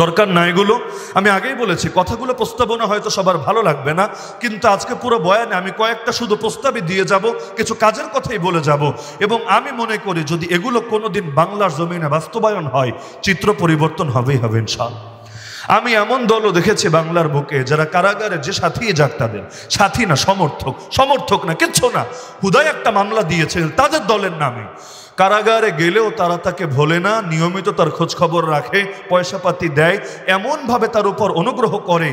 দরকার না এগুলো? আমি আগেই বলেছি কথাগুলো প্রস্তাবনা হয়তো সবার ভালো লাগবে না, কিন্তু আজকে পুরো বয়ানে আমি কয়েকটা শুধু প্রস্তাবই দিয়ে যাব, কিছু কাজের কথাই বলে যাব। এবং আমি মনে করি যদি এগুলো কোনোদিন বাংলার জমিনে বাস্তবায়ন হয় চিত্র পরিবর্তন হবেই হবে ইনশাআল্লাহ। আমি এমন দলও দেখেছি বাংলার বুকে যারা কারাগারে যে সাথী যাক তাদের সাথী না, সমর্থক না, কিচ্ছু না, হুদায় একটা মামলা দিয়েছে তাদের দলের নামে। কারাগারে গেলেও তারা তাকে ভোলে না, নিয়মিত তার খোঁজ খবর রাখে, পয়সা পাতি দেয়, এমনভাবে তার উপর অনুগ্রহ করে।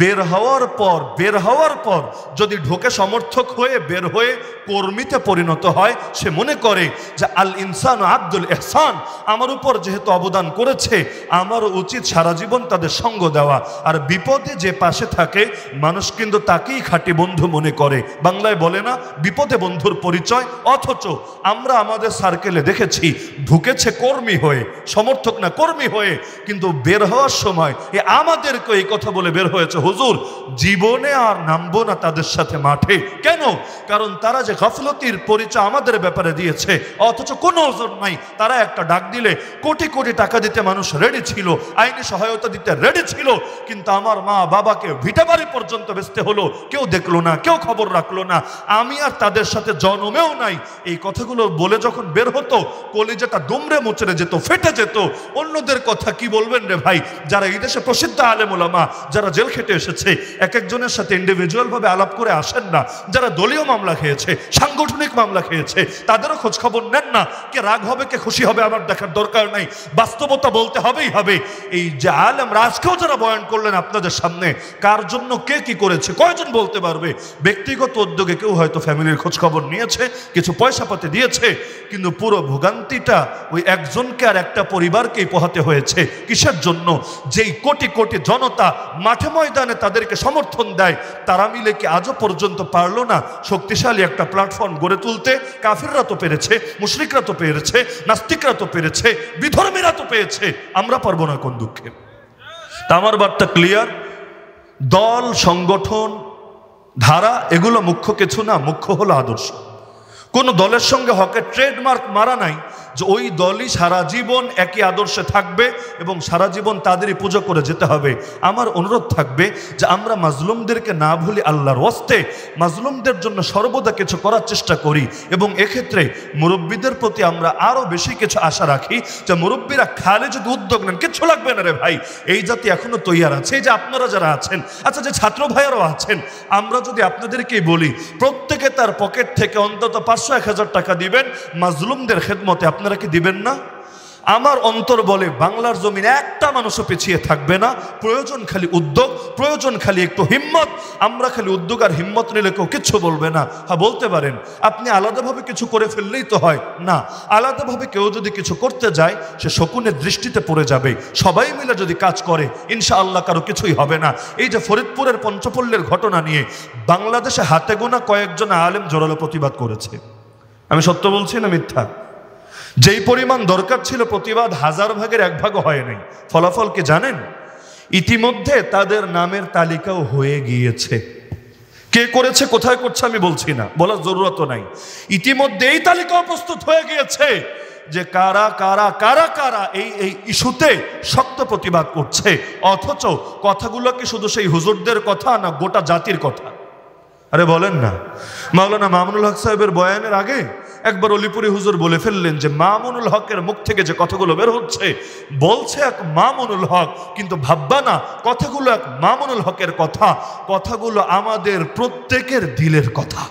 বের হওয়ার পর যদি ঢোকে সমর্থক হয়ে বের হয়ে কর্মীতে পরিণত হয়, সে মনে করে যে আল ইনসান আব্দুল ইহসান, আমার উপর যেহেতু অবদান করেছে আমারও উচিত সারা জীবন তাদের সঙ্গ দেওয়া। আর বিপদে যে পাশে থাকে মানুষ কিন্তু তাকেই খাঁটি বন্ধু মনে করে। বাংলায় বলে না বিপদে বন্ধুর পরিচয়, অথচ আমরা আমাদের সার্কেলে দেখেছি ঢুকেছে কর্মী হয়ে, সমর্থক না কর্মী হয়ে, কিন্তু বের হওয়ার সময় আমাদেরকে এই কথা বলে বের হয়েছে, হুজুর জীবনে আর নামবো না তাদের সাথে মাঠে। কেন? কারণ তারা যে গাফলতির পরিচয় আমাদের ব্যাপারে দিয়েছে, অথচ কোনো ওজন নাই। তারা একটা ডাক দিলে কোটি কোটি টাকা দিতে মানুষ রেডি ছিল, আইনি সহায়তা দিতে রেডি ছিল, কিন্তু আমার মা বাবাকে ভিটা বাড়ি পর্যন্ত বেচতে হলো, কেউ দেখলো না, কেউ খবর রাখলো না, আমি আর তাদের সাথে জন্মেও নাই। এই কথাগুলো বলে যখন বের হতো কলিজাটা দুমড়ে মুচড়ে যেত, ফেটে যেত। অন্যদের কথা কি বলবেন রে ভাই, যারা এই দেশে প্রসিদ্ধ আলেম ওলামা, যারা জেল খেটে এসেছে, এক একজনের সাথে ইন্ডিভিজুয়াল ভাবে আলাপ করে আসেন না, যারা দলীয় মামলা খেয়েছে, সাংগঠনিক মামলা খেয়েছে, তাদেরও খোঁজ খবর নেন না। কে রাগ হবে কে খুশি হবে আমার দেখার দরকার নাই, বাস্তবতা বলতে হবেই হবে। এই যে আলেমরা আজকেও যারা বয়ান করলেন আপনাদের সামনে, কার জন্য কে কি করেছে কয়জন বলতে পারবে? ব্যক্তিগত উদ্যোগে কেউ হয়তো ফ্যামিলির খোঁজ খবর নিয়েছে, কিছু পয়সা পাতি দিয়েছে, কিন্তু পুরো ভোগান্তিটা ওই একজনকে আর একটা পরিবারকেই পোহাতে হয়েছে। কিসের জন্য? যেই কোটি কোটি জনতা মাঠে ময়দানে তাদেরকে সমর্থন দেয়, তারা মিলে কি আজও পর্যন্ত পারলো না শক্তিশালী একটা প্ল্যাটফর্ম গড়ে তুলতে? কাফিররা তো পেরেছে, মুশরিকরা তো পেরেছে, নাস্তিকরা তো পেরেছে, বিধর্মীরা তো পেয়েছে, আমরা পারবো না কোন দুঃখে? তা আমার বার্তা ক্লিয়ার, দল, সংগঠন, ধারা এগুলো মুখ্য কিছু না, মুখ্য হলো আদর্শ। কোন দলের সঙ্গে হকের ট্রেডমার্ক মারা নাই যে ওই দলই সারা জীবন একই আদর্শে থাকবে এবং সারা জীবন তাদেরই পুজো করে যেতে হবে। আমার অনুরোধ থাকবে যে আমরা মাজলুমদেরকে না ভুলি, আল্লাহর ওয়াস্তে মাজলুমদের জন্য সর্বদা কিছু করার চেষ্টা করি। এবং এক্ষেত্রে মুরব্বীদের প্রতি আমরা আরো বেশি কিছু আশা রাখি যে মুরব্বীরা খালি যদি উদ্যোগ নেন কিচ্ছু লাগবে না রে ভাই, এই জাতি এখনো তৈয়ার আছে। এই যে আপনারা যারা আছেন, আচ্ছা যে ছাত্র ভাইয়ারাও আছেন, আমরা যদি আপনাদেরকেই বলি প্রত্যেকে তার পকেট থেকে অন্তত 500-1000 টাকা দিবেন মাজলুমদের খেদমতে, আপনারা কি দিবেন না? আমার অন্তর বলে বাংলার জমিন একটা মানুষও পিছিয়ে থাকবে না। প্রয়োজন খালি উদ্যোগ, প্রয়োজন খালি একটু হিম্মত। আমরা খালি উদ্যোগ আর হিম্মত নিলে কেউ কিচ্ছু বলবে না। হ্যাঁ, বলতে পারেন আপনি আলাদাভাবে কিছু করে ফেললেই তো হয়। না, আলাদাভাবে কেউ যদি কিছু করতে যায় সে শকুনের দৃষ্টিতে পড়ে যাবে। সবাই মিলে যদি কাজ করে ইনশাআল্লাহ কারো কিছুই হবে না। এই যে ফরিদপুরের পঞ্চপল্লীর ঘটনা নিয়ে বাংলাদেশে হাতে গোনা কয়েকজন আলেম জোরালো প্রতিবাদ করেছে। আমি সত্য বলছি না মিথ্যা? যেই পরিমাণ দরকার ছিল প্রতিবাদ 1000 ভাগের 1 ভাগও হয় নাই। ফলাফল কি জানেন? ইতিমধ্যে তাদের নামের তালিকাও হয়ে গিয়েছে। কে করেছে, কোথায় করছে আমি বলছি না, বলার জরুরত নাই। ইতিমধ্যে এই তালিকাও প্রস্তুত হয়ে গিয়েছে যে কারা কারা কারা কারা এই ইস্যুতে শক্ত প্রতিবাদ করছে। অথচ কথাগুলো কি শুধু সেই হুজুরদের কথা না গোটা জাতির কথা? আরে বলেন না, মাওলানা মামুনুল হক সাহেবের বয়ানের আগে একবার অলিপুরি হুজুর বলে ফেললেন যে মামুনুল হকের মুখ থেকে যে কথাগুলো বের হচ্ছে, বলছে এক মামুনুল হক, কিন্তু ভাববা না কথাগুলো এক মামুনুল হকের কথা, কথাগুলো আমাদের প্রত্যেকের দিলের কথা।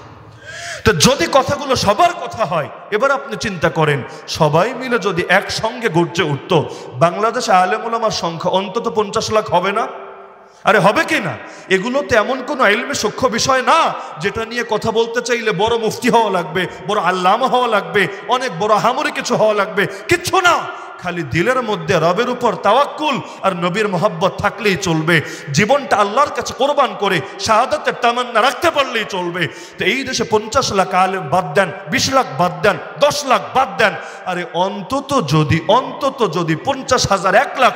তো যদি কথাগুলো সবার কথা হয়, এবার আপনি চিন্তা করেন সবাই মিলে যদি একসঙ্গে গর্জে উঠতো, বাংলাদেশে আলেম ওলামার সংখ্যা অন্তত 50 লাখ হবে না? আরে হবে কি না? এগুলো তো এমন কোনো ইলমে সূক্ষ্ম বিষয় না যেটা নিয়ে কথা বলতে চাইলে বড় মুফতি হওয়া লাগবে, বড় আল্লামা হওয়া লাগবে, অনেক বড় হামরি কিছু হওয়া লাগবে। কিচ্ছু না, খালি দিলের মধ্যে রবের উপর তাওয়াক্কুল আর নবীর মোহাব্বত থাকলেই চলবে। জীবনটা আল্লাহর কাছে কোরবান করে শাহাদাতের তামান্না রাখতে পারলেই চলবে। তো এই দেশে 50 লাখ আলেম বাদ দেন, 20 লাখ বাদ দেন, 10 লাখ বাদ দেন, আরে অন্তত যদি 50,000 1 লাখ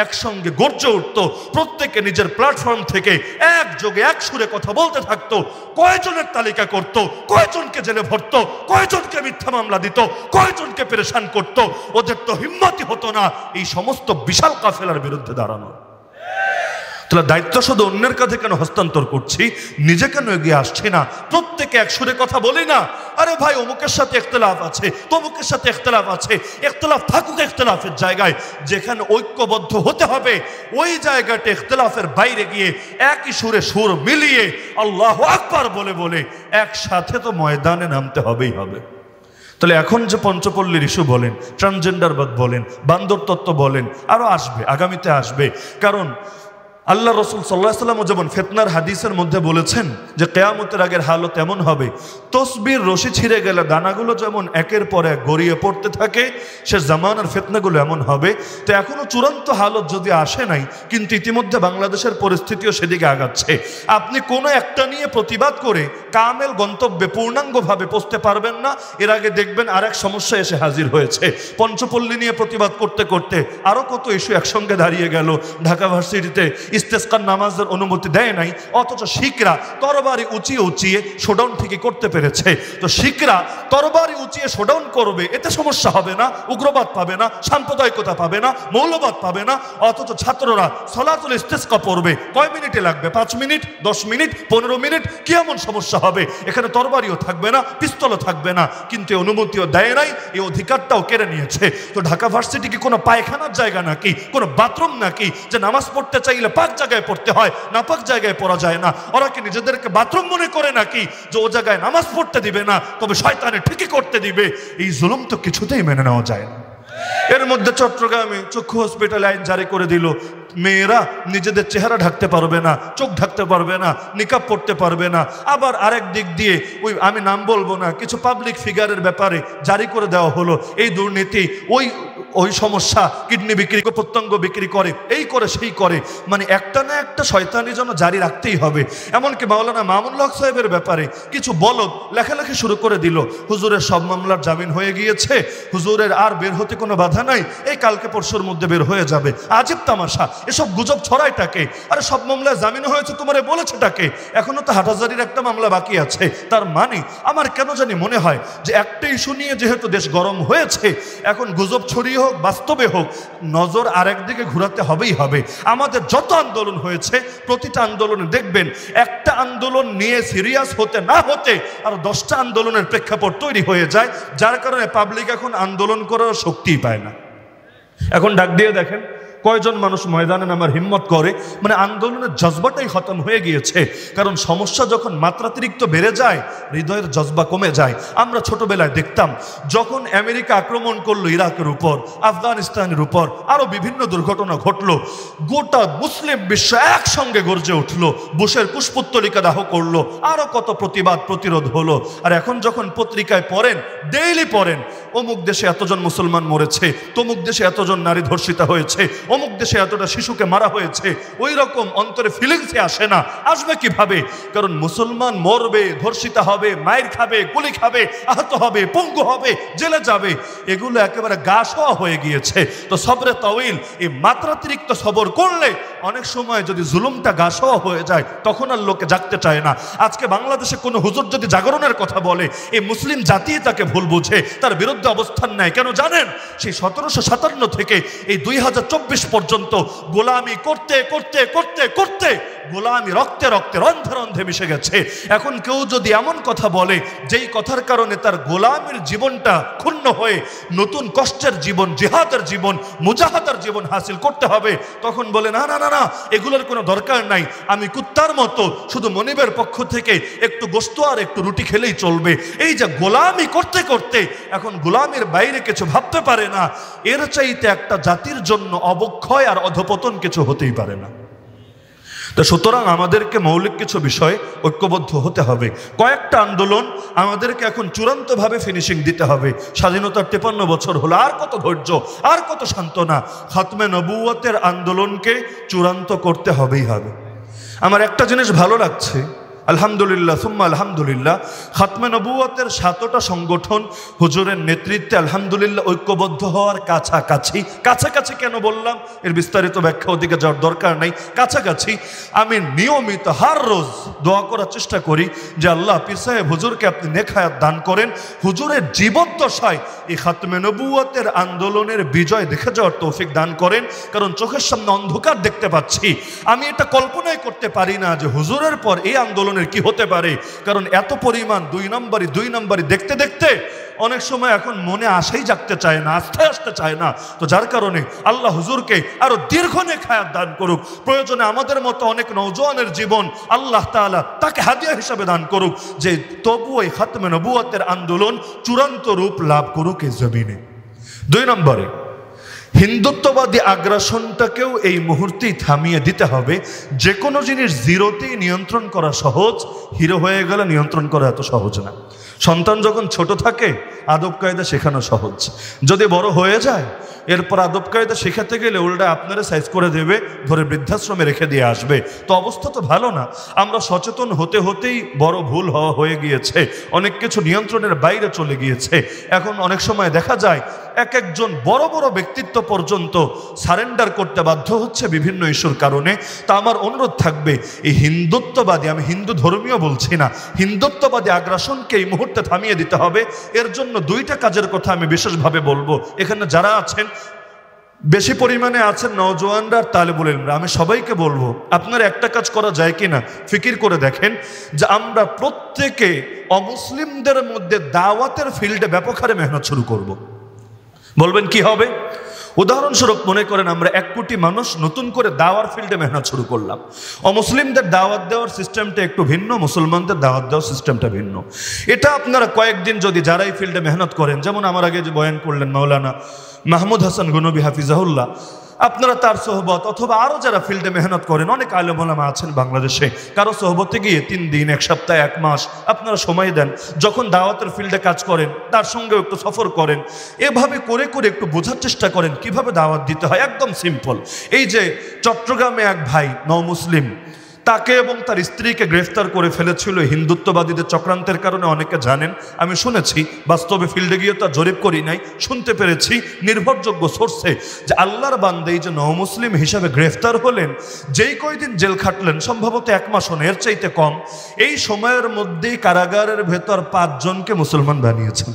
একসঙ্গে গর্জে উঠতো, প্রত্যেকে নিজের প্ল্যাটফর্ম থেকে একযোগে এক সুরে কথা বলতে থাকতো, কয়জনের তালিকা করত, কয়জনকে জেলে ভরত, কয়জনকে মিথ্যা মামলা দিত, কয়জনকে পেরেশান করত, ওদের তো হিম্মত হতো না এই সমস্ত বিশাল কাফেলার বিরুদ্ধে দাঁড়ানো। তাহলে দায়িত্ব শুধু অন্যের কাঁধে কেন হস্তান্তর করছি, নিজে কেন এগিয়ে আসছি না? প্রত্যেকে এক সুরে কথা বলি না, আরে ভাই অমুকের সাথে ইখতিলাফ আছে, তমুকের সাথে ইখতিলাফ আছে, ইখতিলাফ থাকুক ইখতিলাফের জায়গায়, যেখানে ঐক্যবদ্ধ হতে হবে ওই জায়গাটা ইখতিলাফের বাইরে গিয়ে একই সুরে সুর মিলিয়ে আল্লাহু আকবার বলে বলে একসাথে তো ময়দানে নামতে হবেই হবে। তাহলে এখন যে পঞ্চপল্লীর ইস্যু বলেন, ট্রান্সজেন্ডারবাদ বলেন, বান্দর তত্ত্ব বলেন, আরো আসবে, আগামীতে আসবে। কারণ আল্লাহ রসুল সাল্লাল্লাহু আলাইহি ওয়াসাল্লাম যেমন ফিতনার হাদিসের মধ্যে বলেছেন যে কিয়ামতের আগের হালত এমন হবে, তসবির রশি ছিঁড়ে গেলে দানাগুলো যেমন একের পর এক গড়িয়ে পড়তে থাকে, সে জামানার ফিতনাগুলো এমন হবে। তো এখনো চূড়ান্ত হালত যদি আসে নাই, কিন্তু ইতিমধ্যে বাংলাদেশের পরিস্থিতিও সেদিকে আগাচ্ছে। আপনি কোনো একটা নিয়ে প্রতিবাদ করে কামেল গন্তব্যে পূর্ণাঙ্গভাবে পৌঁছতে পারবেন না। এর আগে দেখবেন আরেক সমস্যা এসে হাজির হয়েছে। পঞ্চপল্লী নিয়ে প্রতিবাদ করতে করতে আরো কত ইস্যু একসঙ্গে দাঁড়িয়ে গেল। ঢাকা ভার্সিটিতে ইস্তেসকার নামাজের অনুমতি দেয় নাই, অথচ শিখরা তরবারি উঁচিয়ে উঁচিয়ে শোডাউন ঠিকই করতে পেরেছে। তো শিখরা তরবারি উঁচিয়ে শোডাউন করবে, এতে সমস্যা হবে না, উগ্রবাদ পাবে না, সাম্প্রদায়িকতা পাবে না, মৌলবাদ পাবে না। অথচ ছাত্ররা সলাতুল ইস্তেসকা পড়বে, কয় মিনিটে লাগবে? 5 মিনিট, 10 মিনিট, 15 মিনিট, কি এমন সমস্যা হবে? এখানে তরবারিও থাকবে না, পিস্তলও থাকবে না, কিন্তু অনুমতিও দেয় নাই, এই অধিকারটাও কেড়ে নিয়েছে। তো ঢাকা ভার্সিটি কি কোনো পায়খানার জায়গা নাকি, কোনো বাথরুম নাকি যে নামাজ পড়তে চাইলে পাক জায়গায় পড়তে হয়, না পাক জায়গায় পড়া যায় না? ওরা কি নিজেদেরকে বাথরুম মনে করে নাকি যে ও জায়গায় নামাজ পড়তে দিবে না, তবে শয়তানে ঠিকই করতে দিবে? এই জুলুম তো কিছুতেই মেনে নেওয়া যায় না। এর মধ্যে চট্টগ্রামে চক্ষু হসপিটাল আইন জারি করে দিল, মেয়েরা নিজেদের চেহারা ঢাকতে পারবে না, চোখ ঢাকতে পারবে না, নিকাব পড়তে পারবে না। আবার আরেক দিক দিয়ে ওই আমি নাম বলবো না কিছু পাবলিক ফিগারের ব্যাপারে জারি করে দেওয়া হলো এই দুর্নীতি, ওই সমস্যা, কিডনি বিক্রি, প্রত্যঙ্গ বিক্রি করে, এই করে সেই করে, মানে একটা না একটা শয়তানি যেন জারি রাখতেই হবে। এমনকি মাওলানা মামুনুল হক সাহেবের ব্যাপারে কিছু বলদ লেখালেখি শুরু করে দিল, হুজুরের সব মামলার জামিন হয়ে গিয়েছে, হুজুরের আর বের হতে কোনো বাধা নাই, এই কালকে পরশুর মধ্যে বের হয়ে যাবে। আজব তামাশা, এসব গুজব ছড়ায়টাকে? আরে সব মামলায় জামিন হয়েছে তোমারে বলেছেটাকে? এখনো তো হাটহাজারির একটা মামলা বাকি আছে। তার মানে আমার কেন জানি মনে হয় যে একটা ইস্যু নিয়ে যেহেতু দেশ গরম হয়েছে, এখন গুজব ছড়িয়ে হোক বাস্তবে হোক, নজর আরেক দিকে ঘুরাতে হবেই হবে। আমাদের যত আন্দোলন হয়েছে প্রতিটা আন্দোলনে দেখবেন একটা আন্দোলন নিয়ে সিরিয়াস হতে না হতে আর 10টা আন্দোলনের প্রেক্ষাপট তৈরি হয়ে যায়, যার কারণে পাবলিক এখন আন্দোলন করার শক্তিই পায় না। এখন ডাক দিয়ে দেখেন কয়জন মানুষ ময়দানে নামার হিম্মত করে? মানে আন্দোলনের জজবাটাই খতম হয়ে গিয়েছে। কারণ সমস্যা যখন মাত্রাতিরিক্ত বেড়ে যায়, হৃদয়ের জজবা কমে যায়। আমরা ছোটবেলায় দেখতাম যখন আমেরিকা আক্রমণ করলো ইরাকের উপর, আফগানিস্তানের উপর, আরো বিভিন্ন দুর্ঘটনা ঘটলো, গোটা মুসলিম বিশ্ব একসঙ্গে গর্জে উঠলো, বুশের কুশপুত্তলিকা দাহ করলো, আরো কত প্রতিবাদ প্রতিরোধ হলো। আর এখন যখন পত্রিকায় পড়েন, ডেইলি পড়েন, অমুক দেশে এতজন মুসলমান মরেছে, তমুক দেশে এতজন নারী ধর্ষিতা হয়েছে, অমুক দেশে এতটা শিশুকে মারা হয়েছে, ওই রকম অন্তরে ফিলিংসে আসে না। আসবে কিভাবে? কারণ মুসলমান মরবে, ধর্ষিতা হবে, মায়ের খাবে, গুলি খাবে, আহত হবে, পঙ্গু হবে, জেলে যাবে, এগুলো একেবারে গা শোয়া হয়ে গিয়েছে। তো সবরে তাওইল, এই মাত্রাতিরিক্ত সবর করলে অনেক সময় যদি জুলুমটা গা শোয়া হয়ে যায়, তখন আর লোকে জাগতে চায় না। আজকে বাংলাদেশে কোনো হুজুর যদি জাগরণের কথা বলে, এই মুসলিম জাতি তাকে ভুল বুঝে, তার বিরুদ্ধে অবস্থান নেয়। কেন জানেন? সেই 1757 থেকে এই 2024 পর্যন্ত গোলামি করতে করতে করতে করতে গোলামি রক্তে রক্তে রন্ধে রন্ধে মিশে গেছে। এখন কেউ যদি এমন কথা বলে যেই কথার কারণে তার গোলামির জীবনটা ক্ষুণ্ণ হয়ে নতুন কষ্টের জীবন, জিহাদের জীবন, মুজাহাদার জীবন হাসিল করতে হবে, তখন বলে না না না না, এগুলোর কোনো দরকার নাই, আমি কুত্তার মতো শুধু মনিবের পক্ষ থেকে একটু গোস্ত আর একটু রুটি খেলেই চলবে। এই যে গোলামি করতে করতে এখন গোলামির বাইরে কিছু ভাবতে পারে না, এর চাইতে একটা জাতির জন্য অবক্ষয় আর অধপতন কিছু হতেই পারে না। তো সুতরাং আমাদেরকে মৌলিক কিছু বিষয় ঐক্যবদ্ধ হতে হবে। কয়েকটা আন্দোলন আমাদেরকে এখন চূড়ান্তভাবে ফিনিশিং দিতে হবে। স্বাধীনতার 53 বছর হলো, আর কত ধৈর্য, আর কত সান্ত্বনা। খাতমে নবুয়তের আন্দোলনকে চূড়ান্ত করতে হবেই হবে। আমার একটা জিনিস ভালো লাগছে, আলহামদুলিল্লাহ সুম্মা আলহামদুলিল্লাহ, খাতমে নবুয়তের 7টা সংগঠন হুজুরের নেতৃত্বে আলহামদুলিল্লাহ ঐক্যবদ্ধ হওয়ার কাছাকাছি। কাছাকাছি কেন বললাম, এর বিস্তারিত ব্যাখ্যা ওদিকে যাওয়ার দরকার নাই। কাছাকাছি আমি নিয়মিত হার রোজ দোয়া করার চেষ্টা করি যে আল্লাহ পীর সাহেব হুজুরকে আপনি নেক হায়াত দান করেন, হুজুরের জীবদ্দশায় এই খাতমে নবুয়তের আন্দোলনের বিজয় দেখে যাওয়ার তৌফিক দান করেন। কারণ চোখের সামনে অন্ধকার দেখতে পাচ্ছি, আমি এটা কল্পনাই করতে পারি না যে হুজুরের পর এই আন্দোলন কি হতে পারে। কারণ এত পরিমাণ দুই নম্বরই দেখতে দেখতে অনেক সময় এখন মনে আশাই জাগতে চায় না, আস্থায় আসতে চায় না। তো যার কারণে আল্লাহ হুজুরকে আরো দীর্ঘ নেক হায়াত দান করুক। প্রয়োজনে আমাদের মতো অনেক নওজোয়ানের জীবন আল্লাহ তাআলা তাকে হাদিয়া হিসাবে দান করুক, যে তবু এই খাতমে নবুয়তের আন্দোলন চূড়ান্ত রূপ লাভ করুক এই জমিনে। 2 নম্বরে, হিন্দুত্ববাদী আগ্রাসনটাকেও এই মুহূর্তেই থামিয়ে দিতে হবে। যে কোনো জিনিস জিরোতেই নিয়ন্ত্রণ করা সহজ, হিরো হয়ে গেলে নিয়ন্ত্রণ করা এত সহজ না। সন্তান যখন ছোট থাকে আদব কায়দা শেখানো সহজ, যদি বড় হয়ে যায় এরপর আদব কায়দা শেখাতে গেলে উল্টা আপনারা সাইজ করে দেবে, ধরে বৃদ্ধাশ্রমে রেখে দিয়ে আসবে। তো অবস্থা তো ভালো না। আমরা সচেতন হতে হতেই বড় ভুল হয়ে গিয়েছে, অনেক কিছু নিয়ন্ত্রণের বাইরে চলে গিয়েছে। এখন অনেক সময় দেখা যায় এক একজন বড় বড় ব্যক্তিত্ব পর্যন্ত সারেন্ডার করতে বাধ্য হচ্ছে বিভিন্ন ইস্যুর কারণে। তা আমার অনুরোধ থাকবে, এই হিন্দুত্ববাদী, আমি হিন্দু ধর্মীয় বলছি না, হিন্দুত্ববাদী আগ্রাসনকে এই মুহূর্তে থামিয়ে দিতে হবে। এর জন্য 2টা কাজের কথা আমি বিশেষভাবে বলবো। এখানে যারা আছেন, বেশি পরিমাণে আছেন নওজোয়ানরা, তালেবুল ইলমরা, আমি সবাইকে বলবো আপনার একটা কাজ করা যায় কিনা ফিকির করে দেখেন, যে আমরা প্রত্যেকে অমুসলিমদের মধ্যে দাওয়াতের ফিল্ডে ব্যাপক হারে মেহনত শুরু করব। বলবেন কি হবে? উদাহরণস্বরূপ মনে করেন আমরা 1 কোটি মানুষ নতুন করে দাওয়ার ফিল্ডে মেহনত শুরু করলাম। অমুসলিমদের দাওয়াত দেওয়ার সিস্টেমটা একটু ভিন্ন, মুসলমানদের দাওয়াত দেওয়ার সিস্টেমটা ভিন্ন। এটা আপনারা কয়েকদিন যদি যারা এই ফিল্ডে মেহনত করেন, যেমন আমার আগে যে বয়ান করলেন মাওলানা মাহমুদ হাসান গনবী হাফিজাহুল্লাহ, আপনারা তার সোহবত অথবা আরও যারা ফিল্ডে মেহনত করেন, অনেক আলেম ওলামা আছেন বাংলাদেশে, কারো সোহবতে গিয়ে 3 দিন, 1 সপ্তাহ, 1 মাস আপনারা সময় দেন, যখন দাওয়াতের ফিল্ডে কাজ করেন তার সঙ্গেও একটু সফর করেন, এভাবে করে করে একটু বোঝার চেষ্টা করেন কিভাবে দাওয়াত দিতে হয়। একদম সিম্পল। এই যে চট্টগ্রামে এক ভাই নও-মুসলিম, তাকে এবং তার স্ত্রীকে গ্রেফতার করে ফেলেছিল হিন্দুত্ববাদীদের চক্রান্তের কারণে, অনেকে জানেন, আমি শুনেছি, বাস্তবে ফিল্ডে গিয়ে তো জরিপ করি নাই, শুনতে পেরেছি নির্ভরযোগ্য সোর্সে, যে আল্লাহর বান্দা এই যে নও-মুসলিম হিসাবে গ্রেফতার হলেন, যেই কয়দিন জেল খাটলেন, সম্ভবত 1 মাস হন, এর চাইতে কম, এই সময়ের মধ্যেই কারাগারের ভেতর 5 জনকে মুসলমান বানিয়েছেন।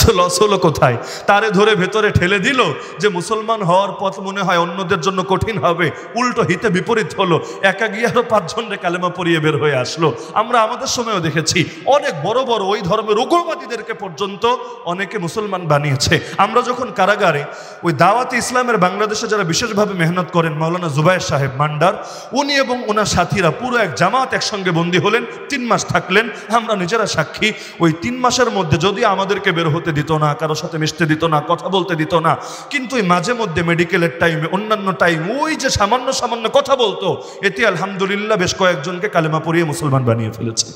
কিছু লস হলো কোথায়? তারে ধরে ভেতরে ঠেলে দিল যে মুসলমান হওয়ার পথ মনে হয় অন্যদের জন্য কঠিন হবে, উল্টো হিতে বিপরীত হলো, একা গিয়ে আরো 5 জনকে কালেমা পড়িয়ে বের হয়ে আসলো। আমরা আমাদের সময়ও দেখেছি অনেক বড় বড় ওই ধর্মের উগ্রবাদীদেরকে পর্যন্ত অনেকে মুসলমান বানিয়েছে। আমরা যখন কারাগারে ওই দাওয়াতে ইসলামের বাংলাদেশে যারা বিশেষভাবে মেহনত করেন, মাওলানা জুবায়ের সাহেব মান্ডার, উনি এবং ওনার সাথীরা পুরো এক জামাত একসঙ্গে বন্দী হলেন, 3 মাস থাকলেন। আমরা নিজেরা সাক্ষী, ওই 3 মাসের মধ্যে যদি আমাদেরকে বের হতে দিত না, কারোর সাথে মিশতে দিত না, কথা বলতে দিত না, কিন্তু ওই মাঝে মধ্যে মেডিকেলের টাইমে, অন্যান্য টাইম, ওই যে সামান্য সামান্য কথা বলতো, এতে আলহামদুলিল্লাহ বেশ কয়েকজনকে কালেমা পড়িয়ে মুসলমান বানিয়ে ফেলেছে।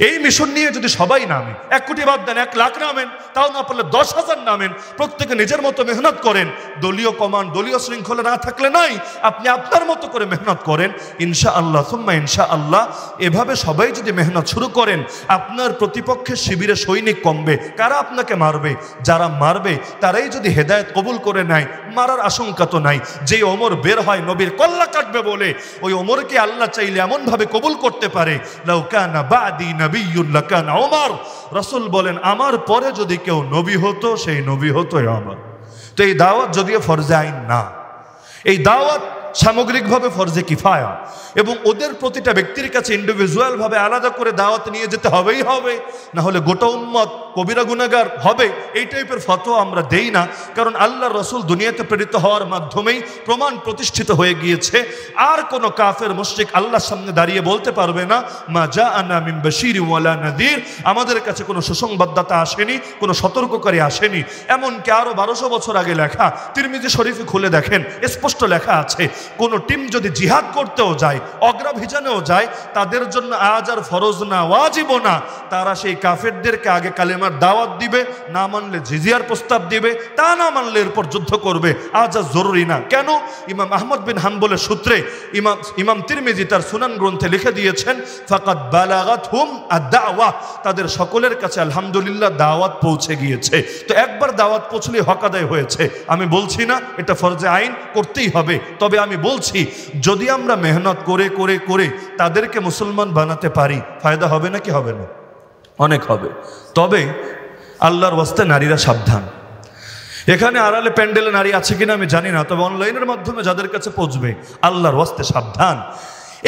এই মিশন নিয়ে যদি সবাই নামে, 1 কোটি বাদ দেন, 1 লাখ নামেন, তাও না পারলে 10,000 নামেন, প্রত্যেকে নিজের মতো মেহনত করেন, দলীয় কমান্ড, দলীয় শৃঙ্খলা না থাকলে নাই, আপনি আপনার মতো করে মেহনত করেন, ইনশাআল্লাহ সুম্মা ইনশাআল্লাহ, এভাবে সবাই যদি মেহনত শুরু করেন, আপনার প্রতিপক্ষের শিবিরে সৈনিক কমবে। কারা আপনাকে মারবে? যারা মারবে তারাই যদি হেদায়েত কবুল করে নেয়, মারার আশঙ্কা তো নাই। যে ওমর বের হয় নবীর কল্লা কাটবে বলে, ওই ওমরকে আল্লাহ চাইলে এমন ভাবে কবুল করতে পারে, লাউ কানা বাদি নবিয়্যুন লাকানা ওমর। রাসূল বলেন, আমার পরে যদি কেউ নবী হতো, সেই নবী হতো ওমর। তো এই দাওয়াত যদিও ফরজে আইন না, এই দাওয়াত সামগ্রিকভাবে ফরজে কিফায়া, এবং ওদের প্রতিটা ব্যক্তির কাছে ইন্ডিভিজুয়াল ভাবে আলাদা করে দাওয়াত নিয়ে যেতে হবেই হবে, না হলে গোটা উম্মত কবিরা গুনাহগার হবে। এই টাইপের ফতোয়া আমরা দেই না, কারণ আল্লাহর রাসূল দুনিয়াতে প্রেরিত হওয়ার মাধ্যমেই প্রমাণ প্রতিষ্ঠিত হয়ে গিয়েছে। আর কোনো কাফের মুশরিক আল্লাহর সামনে দাঁড়িয়ে বলতে পারবে না, মা জাআনা মিন বাশীরিন ওয়ালা নাযীর, আমাদের কাছে কোনো সুসংবাদদাতা আসেনি, কোনো সতর্ককারী আসেনি। এমনকি আরো 1200 বছর আগে লেখা, তিরমিজি শরীফে খুলে দেখেন, স্পষ্ট লেখা আছে, কোন টিম যদি জিহাদ করতেও যায়, অগ্রাভিযানেও যায়, তাদের জন্য আজ আর ফরজ না, ওয়াজিবও না, তারা সেই কাফেরদেরকে আগে কালেমার দাওয়াত দিবে, না মানলে জিজিয়ার প্রস্তাব দিবে, তা না মানলে এরপর যুদ্ধ করবে। আজ আর জরুরি না। কেন? ইমাম আহমদ বিন হাম্বলের সূত্রে ইমাম তিরমিজি তার সুনান গ্রন্থে লিখে দিয়েছেন, ফাকাদ বালাগাতহুম আদ-দাওয়া, তাদের সকলের কাছে আলহামদুলিল্লাহ দাওয়াত পৌঁছে গিয়েছে। তো একবার দাওয়াত পৌঁছলে হক আদায় হয়েছে। আমি বলছি না এটা ফরজে আইন, করতেই হবে, তবে আমি বলছি যদি আমরা মেহনত করে করে করে তাদেরকে মুসলমান বানাতে পারি, ফায়দা হবে নাকি হবে না? অনেক হবে। তবে আল্লাহর ওয়াস্তে নারীরা সাবধান। এখানে আড়ালে প্যান্ডেলে নারী আছে কিনা আমি জানি না, তবে অনলাইনের মাধ্যমে যাদের কাছে পৌঁছবে, আল্লাহর ওয়াস্তে সাবধান।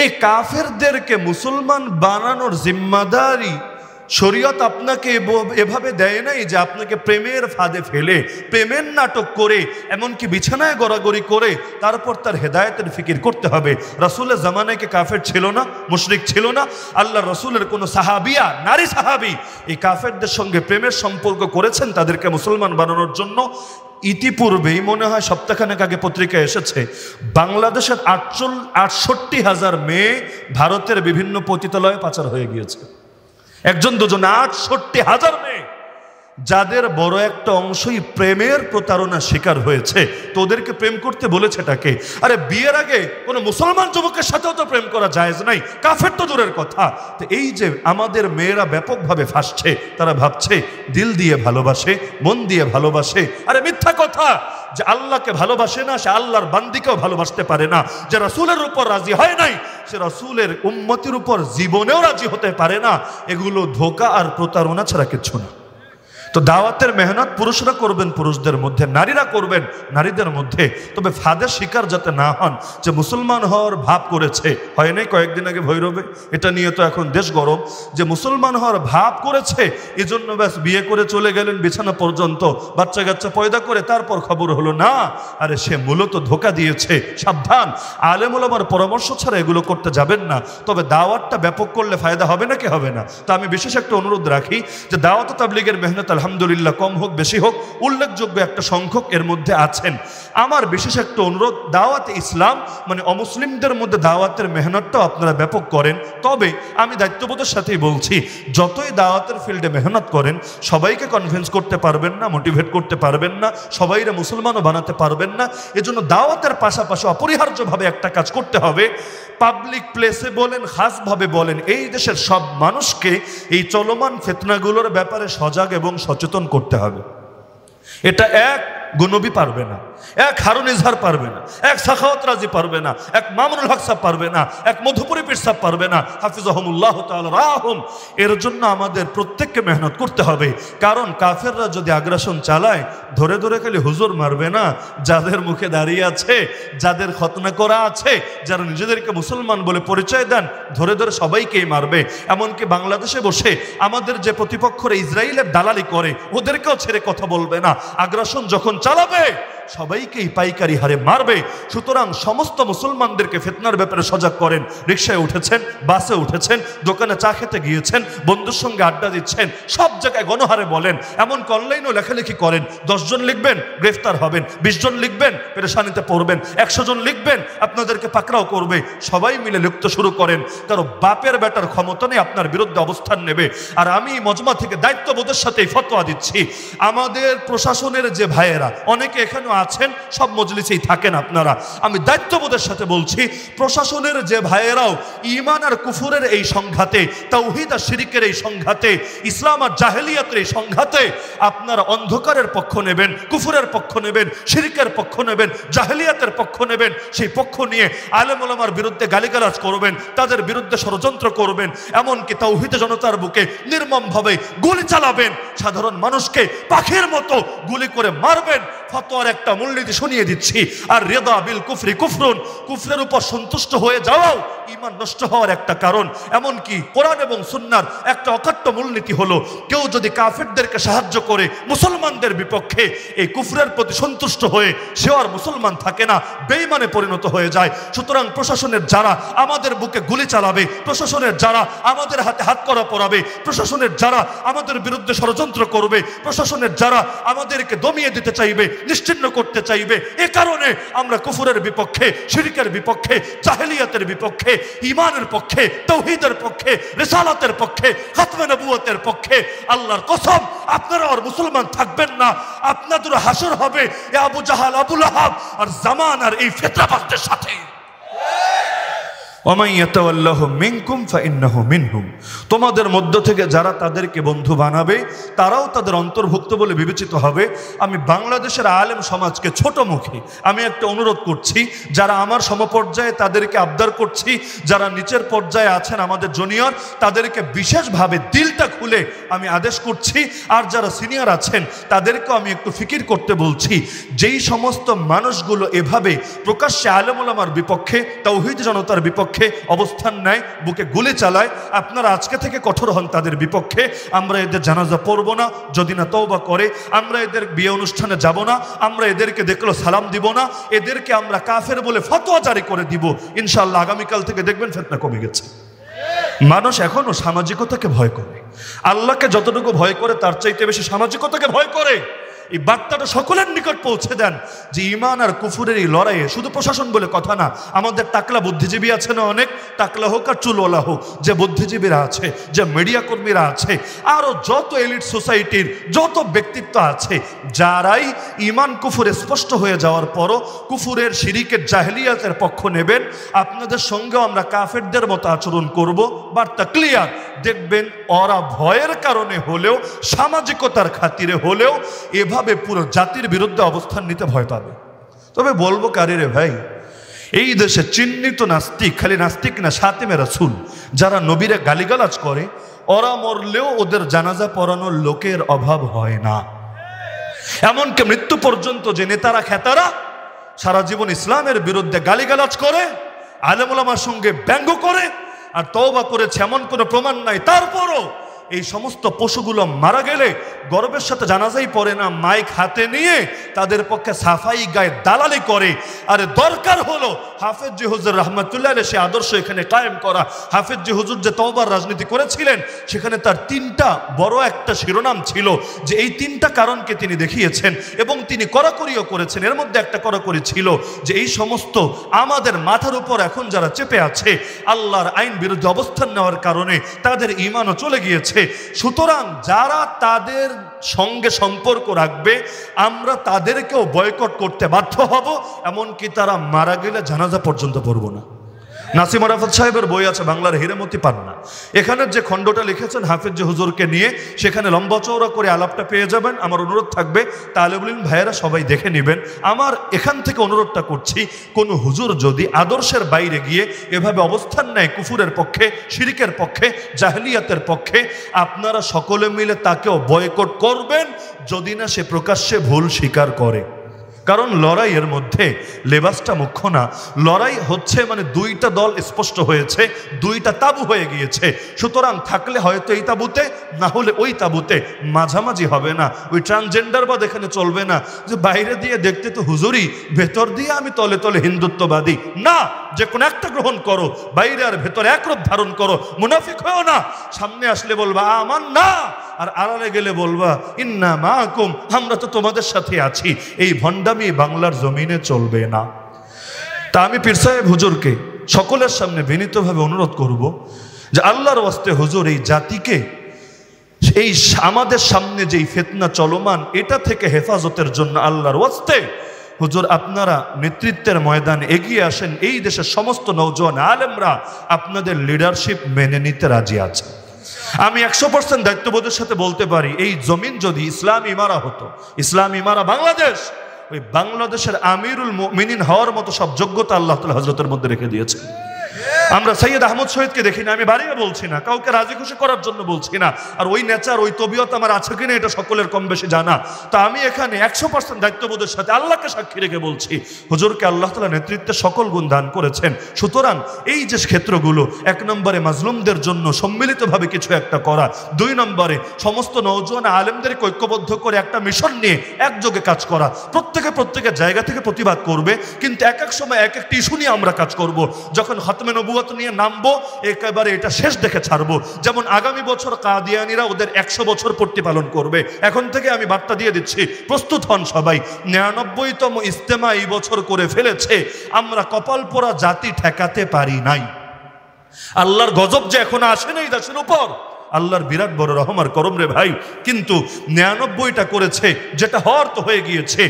এই কাফেরদেরকে মুসলমান বানানোর জিম্মাদারি শরীয়ত আপনাকে এভাবে দেয় নাই যে আপনাকে প্রেমের ফাঁদে ফেলে, প্রেমের নাটক করে, এমনকি বিছানায় গড়াগড়ি করে তারপর তার হেদায়েতের ফিকির করতে হবে। রাসূলের জামানায় কি কাফের ছিল না, মুশরিক ছিল না? আল্লাহ রাসূলের কোন সাহাবিয়া, নারী সাহাবী এই কাফেরদের সঙ্গে প্রেমের সম্পর্ক করেছেন তাদেরকে মুসলমান বানানোর জন্য? ইতিপূর্বেই মনে হয় সপ্তাহখানেক আগে পত্রিকায় এসেছে, বাংলাদেশের 68,000 মেয়ে ভারতের বিভিন্ন পতিতালয়ে পাচার হয়ে গিয়েছে। 1-2 জন, 68,000 মেয়ে, যাদের বড় একটা অংশই প্রেমের প্রতারণার শিকার হয়েছে। তো ওদেরকে প্রেম করতে বলেছেটাকে? আরে বিয়ের আগে কোনো মুসলমান যুবকের সাথেও তো প্রেম করা জায়েজ নাই, কাফের তো দূরের কথা। তো এই যে আমাদের মেয়েরা ব্যাপকভাবে ফাঁসছে, তারা ভাবছে দিল দিয়ে ভালোবাসে, মন দিয়ে ভালোবাসে। আরে মিথ্যা কথা। যে আল্লাহকে ভালোবাসে না, সে আল্লাহর বান্দিকেও ভালোবাসতে পারে না। যে রাসূলের উপর রাজি হয় নাই, সে রাসূলের উম্মতির উপর জীবনেও রাজি হতে পারে না। এগুলো ধোঁকা আর প্রতারণা ছাড়া কিছু না। তো দাওয়াতের মেহনত পুরুষরা করবেন পুরুষদের মধ্যে, নারীরা করবেন নারীদের মধ্যে, তবে ফাঁদের শিকার যাতে না হন। যে মুসলমান হওয়ার ভাব করেছে, হয় নাই কয়েকদিন আগে ভৈরবে, এটা নিয়ে তো এখন দেশ গরম, যে মুসলমান হওয়ার ভাব করেছে, এই জন্য ব্যাস বিয়ে করে চলে গেলেন বিছানা পর্যন্ত, বাচ্চা কাচ্চা পয়দা করে, তারপর খবর হলো না। আরে সে মূলত ধোঁকা দিয়েছে। সাবধান, আলেম ওলামার পরামর্শ ছাড়া এগুলো করতে যাবেন না। তবে দাওয়াতটা ব্যাপক করলে ফায়দা হবে নাকি হবে না? তো আমি বিশেষ একটা অনুরোধ রাখি যে দাওয়াত ও তাবলীগের মেহনত আলহামদুলিল্লাহ কম হোক বেশি হোক, উল্লেখযোগ্য একটা সংখ্যক এর মধ্যে আছেন। আমার বিশেষ একটা অনুরোধ, দাওয়াত ইসলাম মানে অমুসলিমদের মধ্যে দাওয়াতের মেহনতটাও আপনারা ব্যাপক করেন। তবে আমি দায়িত্ববোধের সাথেই বলছি, যতই দাওয়াতের ফিল্ডে মেহনত করেন, সবাইকে কনভিন্স করতে পারবেন না, মোটিভেট করতে পারবেন না, সবাইরে মুসলমানও বানাতে পারবেন না। এজন্য দাওয়াতের পাশাপাশি অপরিহার্যভাবে একটা কাজ করতে হবে। পাবলিক প্লেসে বলেন, খাসভাবে বলেন, এই দেশের সব মানুষকে এই চলমান ফিতনাগুলোর ব্যাপারে সজাগ এবং সচেতন করতে হবে। এটা এক গুণবী পারবে না। এক হারুন ইজহার পারবে না, এক সাখাওয়াত রাজি পারবে না, এক মামুনুল হক সাহেব পারবে না, এক মধুপুরি পীর সাহেব পারবে না, হাফিজাহুমুল্লাহ তাআলা রাহম। এর জন্য আমাদের প্রত্যেককে মেহনত করতে হবে। কারণ কাফেররা যদি আগ্রাসন চালায়, ধরে ধরে খালি হুজুর মারবে না, যাদের মুখে দাঁড়িয়ে আছে, যাদের খতনা করা আছে, যারা নিজেদেরকে মুসলমান বলে পরিচয় দেন, ধরে ধরে সবাইকেই মারবে। এমনকি বাংলাদেশে বসে আমাদের যে প্রতিপক্ষরা ইসরায়েলের দালালি করে, ওদেরকেও ছেড়ে কথা বলবে না। আগ্রাসন যখন চালাবে সবাইকেই পাইকারি হারে মারবে। সুতরাং সমস্ত মুসলমানদেরকে ফিতনার ব্যাপারে সজাগ করেন। রিকশায় উঠেছেন, বাসে উঠেছেন, দোকানে চা খেতে গিয়েছেন, বন্ধুর সঙ্গে আড্ডা দিচ্ছেন, সব জায়গায় গণহারে বলেন। এমনকি অনলাইনেও লেখালেখি করেন। 10 জন লিখবেন, গ্রেফতার হবেন। 20 জন লিখবেন, পেরেশানিতে পড়বেন। 100 জন লিখবেন, আপনাদেরকে পাকড়াও করবে। সবাই মিলে লিখতে শুরু করেন। কারণ বাপের বেটার ক্ষমতা নেই আপনার বিরুদ্ধে অবস্থান নেবে। আর আমি মজমা থেকে দায়িত্ববোধের সাথে ফতোয়া দিচ্ছি, আমাদের প্রশাসনের যে ভাইয়েরা, অনেকে এখানে আছেন, সব মজলিসেই থাকেন আপনারা, আমি দায়িত্ববোধের সাথে বলছি, প্রশাসনের যে ভাইয়েরাও ঈমান আর কুফুরের এই সংঘাতে, তাওহীদ আর শিরকের এই সংঘাতে, ইসলাম আর জাহেলিয়াতের এই সংঘাতে আপনারা অন্ধকারের পক্ষ নেবেন, কুফুরের পক্ষ নেবেন, শিরকের পক্ষ নেবেন, জাহেলিয়াতের পক্ষ নেবেন। সেই পক্ষ নিয়ে আলেম ওলামার বিরুদ্ধে গালিগালাজ করবেন, তাদের বিরুদ্ধে ষড়যন্ত্র করবেন, এমনকি তাওহীদ জনতার বুকে নির্মমভাবে গুলি চালাবেন, সাধারণ মানুষকে পাখির মতো গুলি করে মারবেন। ফতোয়ার একটা মূলনীতি শুনিয়ে দিচ্ছি, আর রিদা বিল কুফরি কুফরুন, কুফরের উপর সন্তুষ্ট হয়ে যাওয়াও ঈমান নষ্ট হওয়ার একটা কারণ। এমনকি কোরআন এবং সুন্নাহর একটা অকাট্য মূলনীতি হলো, কেউ যদি কাফেরদেরকে সাহায্য করে মুসলমানদের বিপক্ষে, এই কুফরের প্রতি সন্তুষ্ট হয়ে সে আর মুসলমান থাকে না, বেঈমানে পরিণত হয়ে যায়। সুতরাং প্রশাসনের যারা আমাদের বুকে গুলি চালাবে, প্রশাসনের যারা আমাদের হাতে হাত করা পরাবে, প্রশাসনের যারা আমাদের বিরুদ্ধে ষড়যন্ত্র করবে, প্রশাসনের যারা আমাদেরকে দমিয়ে দিতে চাইবে, নিশ্চিহ্ন করতে চাইবে, এ কারণে আমরা কুফরের বিপক্ষে, শিরকের বিপক্ষে, জাহেলিয়াতের বিপক্ষে, ঈমানের পক্ষে, তাওহীদের পক্ষে, রিসালাতের পক্ষে, খাতমে নবুয়তের পক্ষে। আল্লাহর কসম, আপনারা আর মুসলমান থাকবেন না, আপনাদের হাসর হবে এ আবু জাহাল, আবু লাহাব আর জামানার এই ফিতনাবাজদের সাথে। তোমাদের মধ্য থেকে যারা তাদেরকে বন্ধু বানাবে, তারাও তাদের অন্তর্ভুক্ত বলে বিবেচিত হবে। আমি বাংলাদেশের আলেম সমাজকে ছোট মুখে আমি একটা অনুরোধ করছি, যারা আমার সমপর্যায়ে তাদেরকে আবদার করছি, যারা নিচের পর্যায়ে আছেন আমাদের জুনিয়র, তাদেরকে বিশেষভাবে দিলটা খুলে আমি আদেশ করছি, আর যারা সিনিয়র আছেন তাদেরকেও আমি একটু ফিকির করতে বলছি। যেই সমস্ত মানুষগুলো এভাবে প্রকাশ্যে আলেম ওলামার বিপক্ষে, তাওহীদ জনতার বিপক্ষে অবস্থান নেয়, বুকে গুলি চালায়, আপনারা আজকে থেকে কঠোর হন তাদের বিপক্ষে। আমরা এদের জানাজা পড়ব না, যদি না তওবা করে। আমরা এদের বিয়ে অনুষ্ঠানে যাব না, আমরা এদেরকে দেখলো সালাম দিব না, এদেরকে আমরা কাফের বলে ফতোয়া জারি করে দিব। ইনশাআল্লাহ আগামীকাল থেকে দেখবেন ফিতনা কমে গেছে। মানুষ এখনো সামাজিকতাকে ভয় করে, আল্লাহকে যতটুকু ভয় করে তার চাইতে বেশি সামাজিকতাকে ভয় করে। এই বার্তাটা সকলের নিকট পৌঁছে দেন যে ঈমান আর কুফুরের এই লড়াইয়ে শুধু প্রশাসন বলে কথা না, আমাদের টাকলা বুদ্ধিজীবী আছে না, অনেক টাকলা হোক আর চুলওয়ালা হোক, যে বুদ্ধিজীবীরা আছে, যে মিডিয়া কর্মীরা আছে, আরও যত এলিট সোসাইটির যত ব্যক্তিত্ব আছে, যারাই ঈমান কুফুর স্পষ্ট হয়ে যাওয়ার পরও কুফুরের, শিরিকের, জাহেলিয়াতের পক্ষ নেবেন, আপনাদের সঙ্গেও আমরা কাফেরদের মতো আচরণ করব। বার্তা ক্লিয়ার। দেখবেন ওরা ভয়ের কারণে হলেও, সামাজিকতার খাতিরে হলেও এভাবে পুরো জাতির বিরুদ্ধে অবস্থান নিতে ভয় পাবে। তবে বলবো কারে রে ভাই, এই দেশে চিহ্নিত নাস্তিক, খালি নাস্তিক না, শাতিমে রাসূল যারা নবীরে গালিগালাজ করে, ওরা মরলেও ওদের জানাজা পড়ানোর লোকের অভাব হয় না। এমনকি মৃত্যু পর্যন্ত যে নেতারা খেতারা সারা জীবন ইসলামের বিরুদ্ধে গালিগালাজ করে, আলেম ওলামার সঙ্গে ব্যঙ্গ করে, আর তওবা করেছে এমন কোনো প্রমাণ নাই, তারপরও এই সমস্ত পশুগুলো মারা গেলে গর্বের সাথে জানাজাই পড়ে না, মাইক হাতে নিয়ে তাদের পক্ষে সাফাই গায়ে দালালি করে। আর দরকার হলো হাফেজ জি হুজুর রহমাতুল্লাহ আলাইহি সে আদর্শ এখানে কায়েম করা। হাফেজ জি হুজুর যে তওবার রাজনীতি করেছিলেন, সেখানে তার 3টা বড় একটা শিরোনাম ছিল, যে এই 3টা কারণকে তিনি দেখিয়েছেন এবং তিনি কড়াকড়িও করেছেন। এর মধ্যে একটা কড়াকড়ি ছিল যে এই সমস্ত আমাদের মাথার উপর এখন যারা চেপে আছে, আল্লাহর আইন বিরুদ্ধে অবস্থান নেওয়ার কারণে তাদের ঈমানও চলে গিয়েছে। সুতরাং যারা তাদের সঙ্গে সম্পর্ক রাখবে, আমরা তাদেরকেও বয়কট করতে বাধ্য হব, এমনকি তারা মারা গেলে জানাজা পর্যন্ত পড়ব না। নাসিম আরাফাত সাহেবের বই আছে বাংলার হিরেমতি পান্না, এখানে যে খণ্ডটা লিখেছেন হাফেজ যে হুজুরকে নিয়ে, সেখানে লম্বা চওড়া করে আলাপটা পেয়ে যাবেন। আমার অনুরোধ থাকবে তালেবুল ইলম ভাইয়েরা সবাই দেখে নেবেন। আমার এখান থেকে অনুরোধটা করছি, কোন হুজুর যদি আদর্শের বাইরে গিয়ে এভাবে অবস্থান নেয় কুফুরের পক্ষে, শিরিকের পক্ষে, জাহেলিয়াতের পক্ষে, আপনারা সকলে মিলে তাকেও বয়কট করবেন যদি না সে প্রকাশ্যে ভুল স্বীকার করে। কারণ লড়াইয়ের মধ্যে লেবাসটা মুখ্য না, লড়াই হচ্ছে মানে দুইটা দল স্পষ্ট হয়েছে, দুইটা তাবু হয়ে গিয়েছে। সুতরাং থাকলে হয়তো এই তাবুতে, না হলে ওই তাবুতে, মাঝামাঝি হবে না। ওই ট্রান্সজেন্ডারবাদ এখানে চলবে না, যে বাইরে দিয়ে দেখতে তো হুজুরি, ভেতর দিয়ে আমি তলে তলে হিন্দুত্ববাদী। না, যে কোনো একটা গ্রহণ করো, বাইরে আর ভেতরে একরূপ ধারণ করো, মুনাফিক হয়েও না। সামনে আসলে বলবা আমার না, আর আড়ালে গেলে বলবা ইন্না মাআকুম, আমরা তো তোমাদের সাথে আছি। এই ভণ্ডামি বাংলার জমিনে চলবে না। তা আমি পীর সাহেব হুজুরকে সকলের সামনে বিনীতভাবে অনুরোধ করব যে আল্লাহর ওয়াস্তে হুজুর এই জাতিকে, এই আমাদের সামনে যেই ফিতনা চলমান, এটা থেকে হেফাজতের জন্য আল্লাহর ওয়াস্তে হুজুর আপনারা নেতৃত্বের ময়দানে এগিয়ে আসেন। এই দেশের সমস্ত নওজোয়ান আলেমরা আপনাদের লিডারশিপ মেনে নিতে রাজি আছে। আমি 100% দায়িত্ববোধের সাথে বলতে পারি, এই জমিন যদি ইসলাম ইমারা হতো, ইসলাম ইমারা বাংলাদেশ, ওই বাংলাদেশের আমিরুল মুমিনিন হওয়ার মতো সব যোগ্যতা আল্লাহ তাআলা হযরতের মধ্যে রেখে দিয়েছে। আমরা সৈয়দ আহমদ শহীদকে দেখি না, আমি বাড়িয়ে বলছি না, কাউকে রাজি খুশি করার জন্য বলছি না। আর ওই নেচার, ওই তবিয়ত আমার আছে কিনা এটা সকলের কম বেশি জানা। তা আমি এখানে 100% দায়িত্ববোধের সাথে আল্লাহকে সাক্ষী রেখে বলছি, হুজুরকে আল্লাহ তাআলা নেতৃত্বে সকল গুণ দান করেছেন। সুতরাং এই যে ক্ষেত্রগুলো, 1 নম্বরে মাজলুমদের জন্য সম্মিলিতভাবে কিছু একটা করা, 2 নম্বরে সমস্ত নওজোয়ান আলেমদেরকে ঐক্যবদ্ধ করে একটা মিশন নিয়ে একযোগে কাজ করা। প্রত্যেকের জায়গা থেকে প্রতিবাদ করবে, কিন্তু এক এক সময় এক একটি ইস্যু নিয়ে আমরা কাজ করব। যখন খাতমে নবুয়ত নিয়ে নামবো, একেবারে এটা শেষ দেখে ছাড়বো। যেমন আগামী বছর কাদিয়ানীরা ওদের 100 বছর পূর্তি পালন করবে। এখন থেকে আমি বার্তা দিয়ে দিচ্ছি, প্রস্তুত হন সবাই। 99তম ইজতেমা এই বছর করে ফেলেছে। আমরা কপাল পোড়া জাতি ঠেকাতে পারি নাই। আল্লাহর গজব যে এখনো আসে নাই দেশের উপর, আল্লাহর বিরাট বড় রহম আর করম রে ভাই। কিন্তু 99টা করেছে, যেটা হওয়ার তো হয়ে গিয়েছে।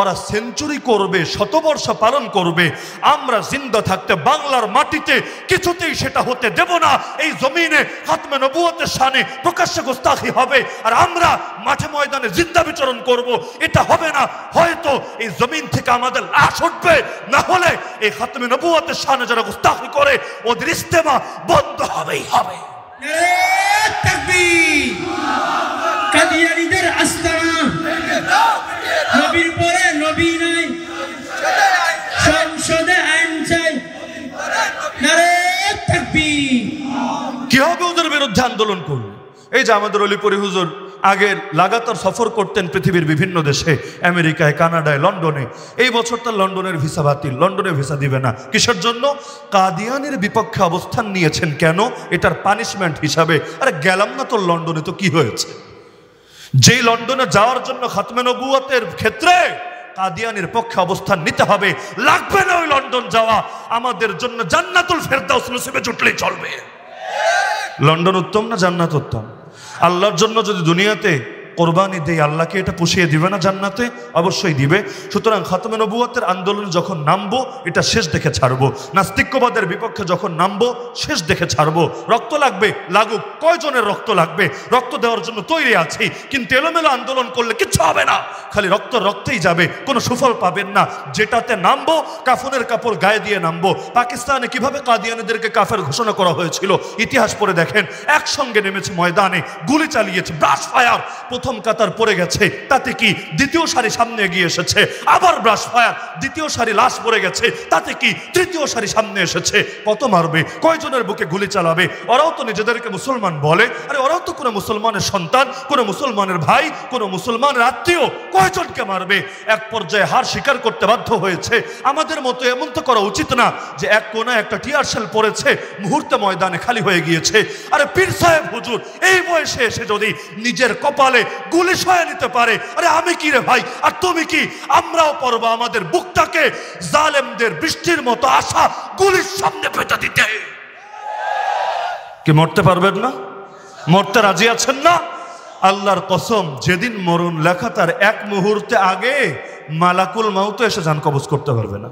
ওরা সেঞ্চুরি করবে, শতবর্ষ পালন করবে, আমরা জিন্দা থাকতে বাংলার মাটিতে কিছুতেই সেটা হতে দেব না। এই জমিনে খাতমে নবুয়তের শানে প্রকাশ্যে গোস্তাখি হবে, আর আমরা মাঠে ময়দানে জিন্দা বিচরণ করব, এটা হবে না। হয়তো এই জমিন থেকে আমাদের লাশ উঠবে, না হলে এই খাতমে নবুয়তের শানে যারা গোস্তাখি করে ওদের ইজতেমা বন্ধ হবেই হবে। কাদিয়ানীদের আস্তানা, নবীর পরে নবী নাই, সংসদে আইন চাই। নারে তাকবীর। কি হবে ওদের বিরুদ্ধে আন্দোলন করবে? এই যে আমাদের অলিপুরি হুজুর আগে লাগাতার সফর করতেন পৃথিবীর বিভিন্ন দেশে, আমেরিকায়, কানাডায়, লন্ডনে। এই বছর তার লন্ডনের ভিসা বাতিল, লন্ডনের ভিসা দিবে না। কিসের জন্য? কাদিয়ানীর বিপক্ষে অবস্থান নিয়েছেন। কেন? এটার পানিশমেন্ট হিসাবে। আরে গেলাম না তোর লন্ডনে, তো কি হয়েছে? যেই লন্ডনে যাওয়ার জন্য খাতমে নবুয়তের ক্ষেত্রে কাদিয়ানীর পক্ষে অবস্থান নিতে হবে, লাগবে না ওই লন্ডন যাওয়া। আমাদের জন্য জান্নাতুল ফেরদাউস নসিবে জুটলেই চলবে। লন্ডন উত্তম না জান্নাত উত্তম? আল্লাহর জন্য যদি দুনিয়াতে কোরবানি দেই, আল্লাহকে এটা পুষিয়ে দিবে না জান্নাতে? অবশ্যই দিবে। সুতরাং খাতমে নবুয়তের আন্দোলনে যখন নামবো, এটা শেষ দেখে ছাড়বো। নাস্তিক্যবাদের বিপক্ষে যখন নামবো, শেষ দেখে ছাড়বো। রক্ত লাগবে, লাগুক। কয়জনের রক্ত লাগবে? রক্ত দেওয়ার জন্য তৈরি আছি, কিন্তু এলোমেলো আন্দোলন করলে কিচ্ছু হবে না। খালি রক্তেই যাবে, কোনো সুফল পাবেন না। যেটাতে নামবো, কাফনের কাপড় গায়ে দিয়ে নামবো। পাকিস্তানে কিভাবে কাদিয়ানীদেরকে কাফের ঘোষণা করা হয়েছিল ইতিহাস পড়ে দেখেন। একসঙ্গে নেমেছে ময়দানে, গুলি চালিয়েছে, ব্রাশ ফায়ার। প্রথম কাতার পড়ে গেছে, তাতে কি? দ্বিতীয় সারি সামনে এগিয়ে এসেছে, আবার ব্রাশ ফায়ার। দ্বিতীয় সারি লাশ পড়ে গেছে, তাতে কি? তৃতীয় সারি সামনে এসেছে। কত মারবে? কয়জনের বুকে গুলি চালাবে? ওরাও তো নিজেদেরকে মুসলমান বলে। আরে ওরাও তো কোনো মুসলমানের সন্তান, কোনো মুসলমানের ভাই, কোনো মুসলমানের আত্মীয়। কয়জনকে মারবে? এক পর্যায়ে হার স্বীকার করতে বাধ্য হয়েছে। আমাদের মতো এমন তো করা উচিত না যে এক কোনায় একটা টিয়ার শেল পড়েছে, মুহূর্তে ময়দানে খালি হয়ে গিয়েছে। আরে পীর সাহেব হুজুর এই বয়সে এসে যদি নিজের কপালে গুলি সয়ে নিতে পারে, আরে আমি কি রে ভাই, আর তুমি কি? আমরাও পারবো আমাদের বুকটাকে জালেমদের বৃষ্টির মতো আশা গুলির সামনে পেটা দিতে। কি মরতে পারবেন না? মরতে রাজি আছেন না? আল্লাহর কসম, যেদিন মরণ লেখা তার এক মুহূর্তে আগে মালাকুল মাউত এসে জান কবজ করতে পারবে না।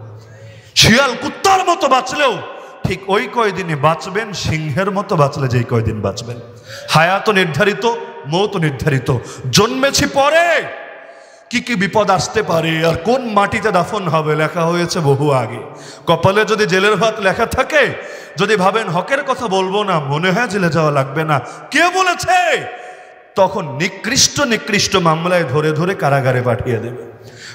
শিয়াল কুত্তার মতো বাঁচলেও ঠিক ওই কয়দিনে বাঁচবেন সিংহের মতো বাঁচলে যেই কয়দিন বাঁচবেন। হায়াত নির্ধারিত, মৌত নির্ধারিত। জন্মেছি পরে, কি কি বিপদ আসতে পারে আর কোন মাটিতে দাফন হবে লেখা হয়েছে বহু আগে। কপালে যদি জেলের ভাত লেখা থাকে, যদি ভাবেন হকের কথা বলবো না, মনে হয় জেলে যাওয়া লাগবে না, কে বলেছে? তখন নিকৃষ্ট নিকৃষ্ট মামলায় ধরে ধরে কারাগারে পাঠিয়ে দেবে।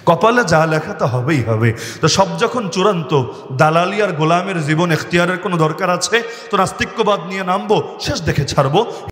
কপালে যা লেখা তা হবেই হবে। তো সব যখন চূড়ান্ত, দালালি আর গোলামের জীবন এখতিয়ারের কোনো দরকার আছে? তো নাস্তিক্যবাদ নিয়ে নামবো, শেষ দেখে ছাড়বো।